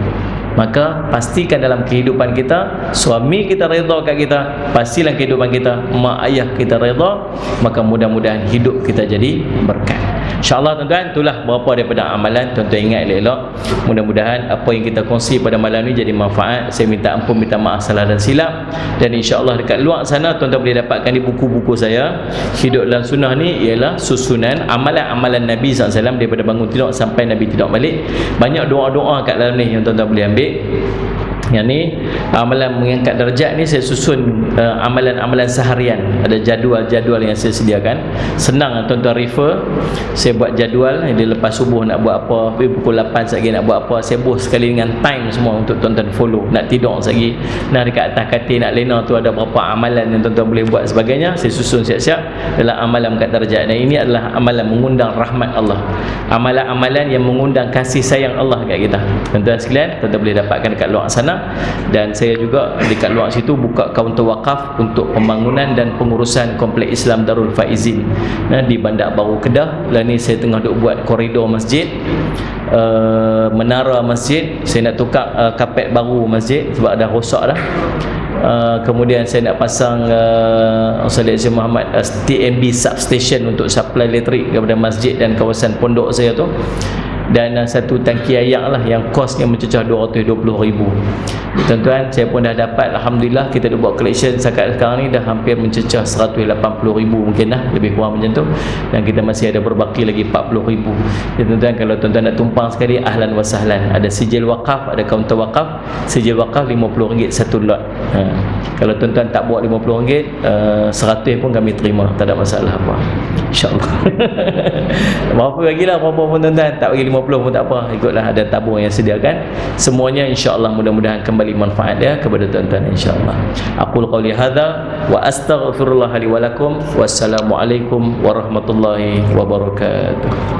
Maka pastikan dalam kehidupan kita, suami kita redha kat kita, pastilah kehidupan kita, mak ayah kita redha, maka mudah-mudahan hidup kita jadi berkat. InsyaAllah tuan-tuan, itulah beberapa daripada amalan. Tuan-tuan ingat elok-elok. Mudah-mudahan apa yang kita kongsi pada malam ni jadi manfaat. Saya minta ampun, minta maaf salah dan silap. Dan insyaAllah dekat luar sana tuan-tuan boleh dapatkan di buku-buku saya. Hidup dalam sunnah ni ialah susunan amalan-amalan Nabi SAW daripada bangun tidur sampai Nabi tidur balik. Banyak doa-doa kat dalam ni yang tuan-tuan boleh ambil. Yang ni amalan mengangkat darjat ni saya susun amalan-amalan seharian. Ada jadual-jadual yang saya sediakan. Senang tuan-tuan refer. Saya buat jadual. Dia lepas subuh nak buat apa, pukul 8 sekali nak buat apa, saya buat sekali dengan time semua untuk tuan-tuan follow. Nak tidur sekali, nah dekat atas katil nak lena tu ada berapa amalan yang tuan-tuan boleh buat sebagainya. Saya susun siap-siap dalam amalan mengangkat darjat. Dan ini adalah amalan mengundang rahmat Allah, amalan-amalan yang mengundang kasih sayang Allah kat kita. Tuan-tuan sekalian, tuan-tuan boleh dapatkan dekat luar sana. sana. Dan saya juga dekat luar situ buka kaunter wakaf untuk pembangunan dan pengurusan Kompleks Islam Darul Faizin di Bandar Baru Kedah. Lah ni saya tengah duk buat koridor masjid, menara masjid. Saya nak tukar kapet baru masjid sebab dah rosak dah. Kemudian saya nak pasang Saudara Muhammad TMB substation untuk supply elektrik kepada masjid dan kawasan pondok saya tu. Dan satu tangki air lah yang kosnya mencecah 220,000. Tuan-tuan, saya pun dah dapat, alhamdulillah, kita dah buat collection setakat sekarang ni dah hampir mencecah 180,000 mungkin lah, lebih kurang macam tu. Dan kita masih ada berbaki lagi 40,000. Jadi tuan-tuan, kalau tuan-tuan nak tumpang sekali, ahlan wa sahlan. Ada sijil wakaf, ada kaunter wakaf. Sijil wakaf RM50 satu lot. Kalau tuan-tuan tak buat RM50, 100 pun kami terima, tak ada masalah apa, insyaAllah. Berapa lagi lah, berapa pun tuan-tuan, tak bagi 50 pun tak apa, ikutlah ada tabung yang sediakan. Semuanya insya-Allah mudah-mudahan kembali manfaat dia kepada tuan-tuan insya-Allah. Aqul qouli hadza wa astaghfirullah li wa lakum. Wassalamualaikum warahmatullahi wabarakatuh.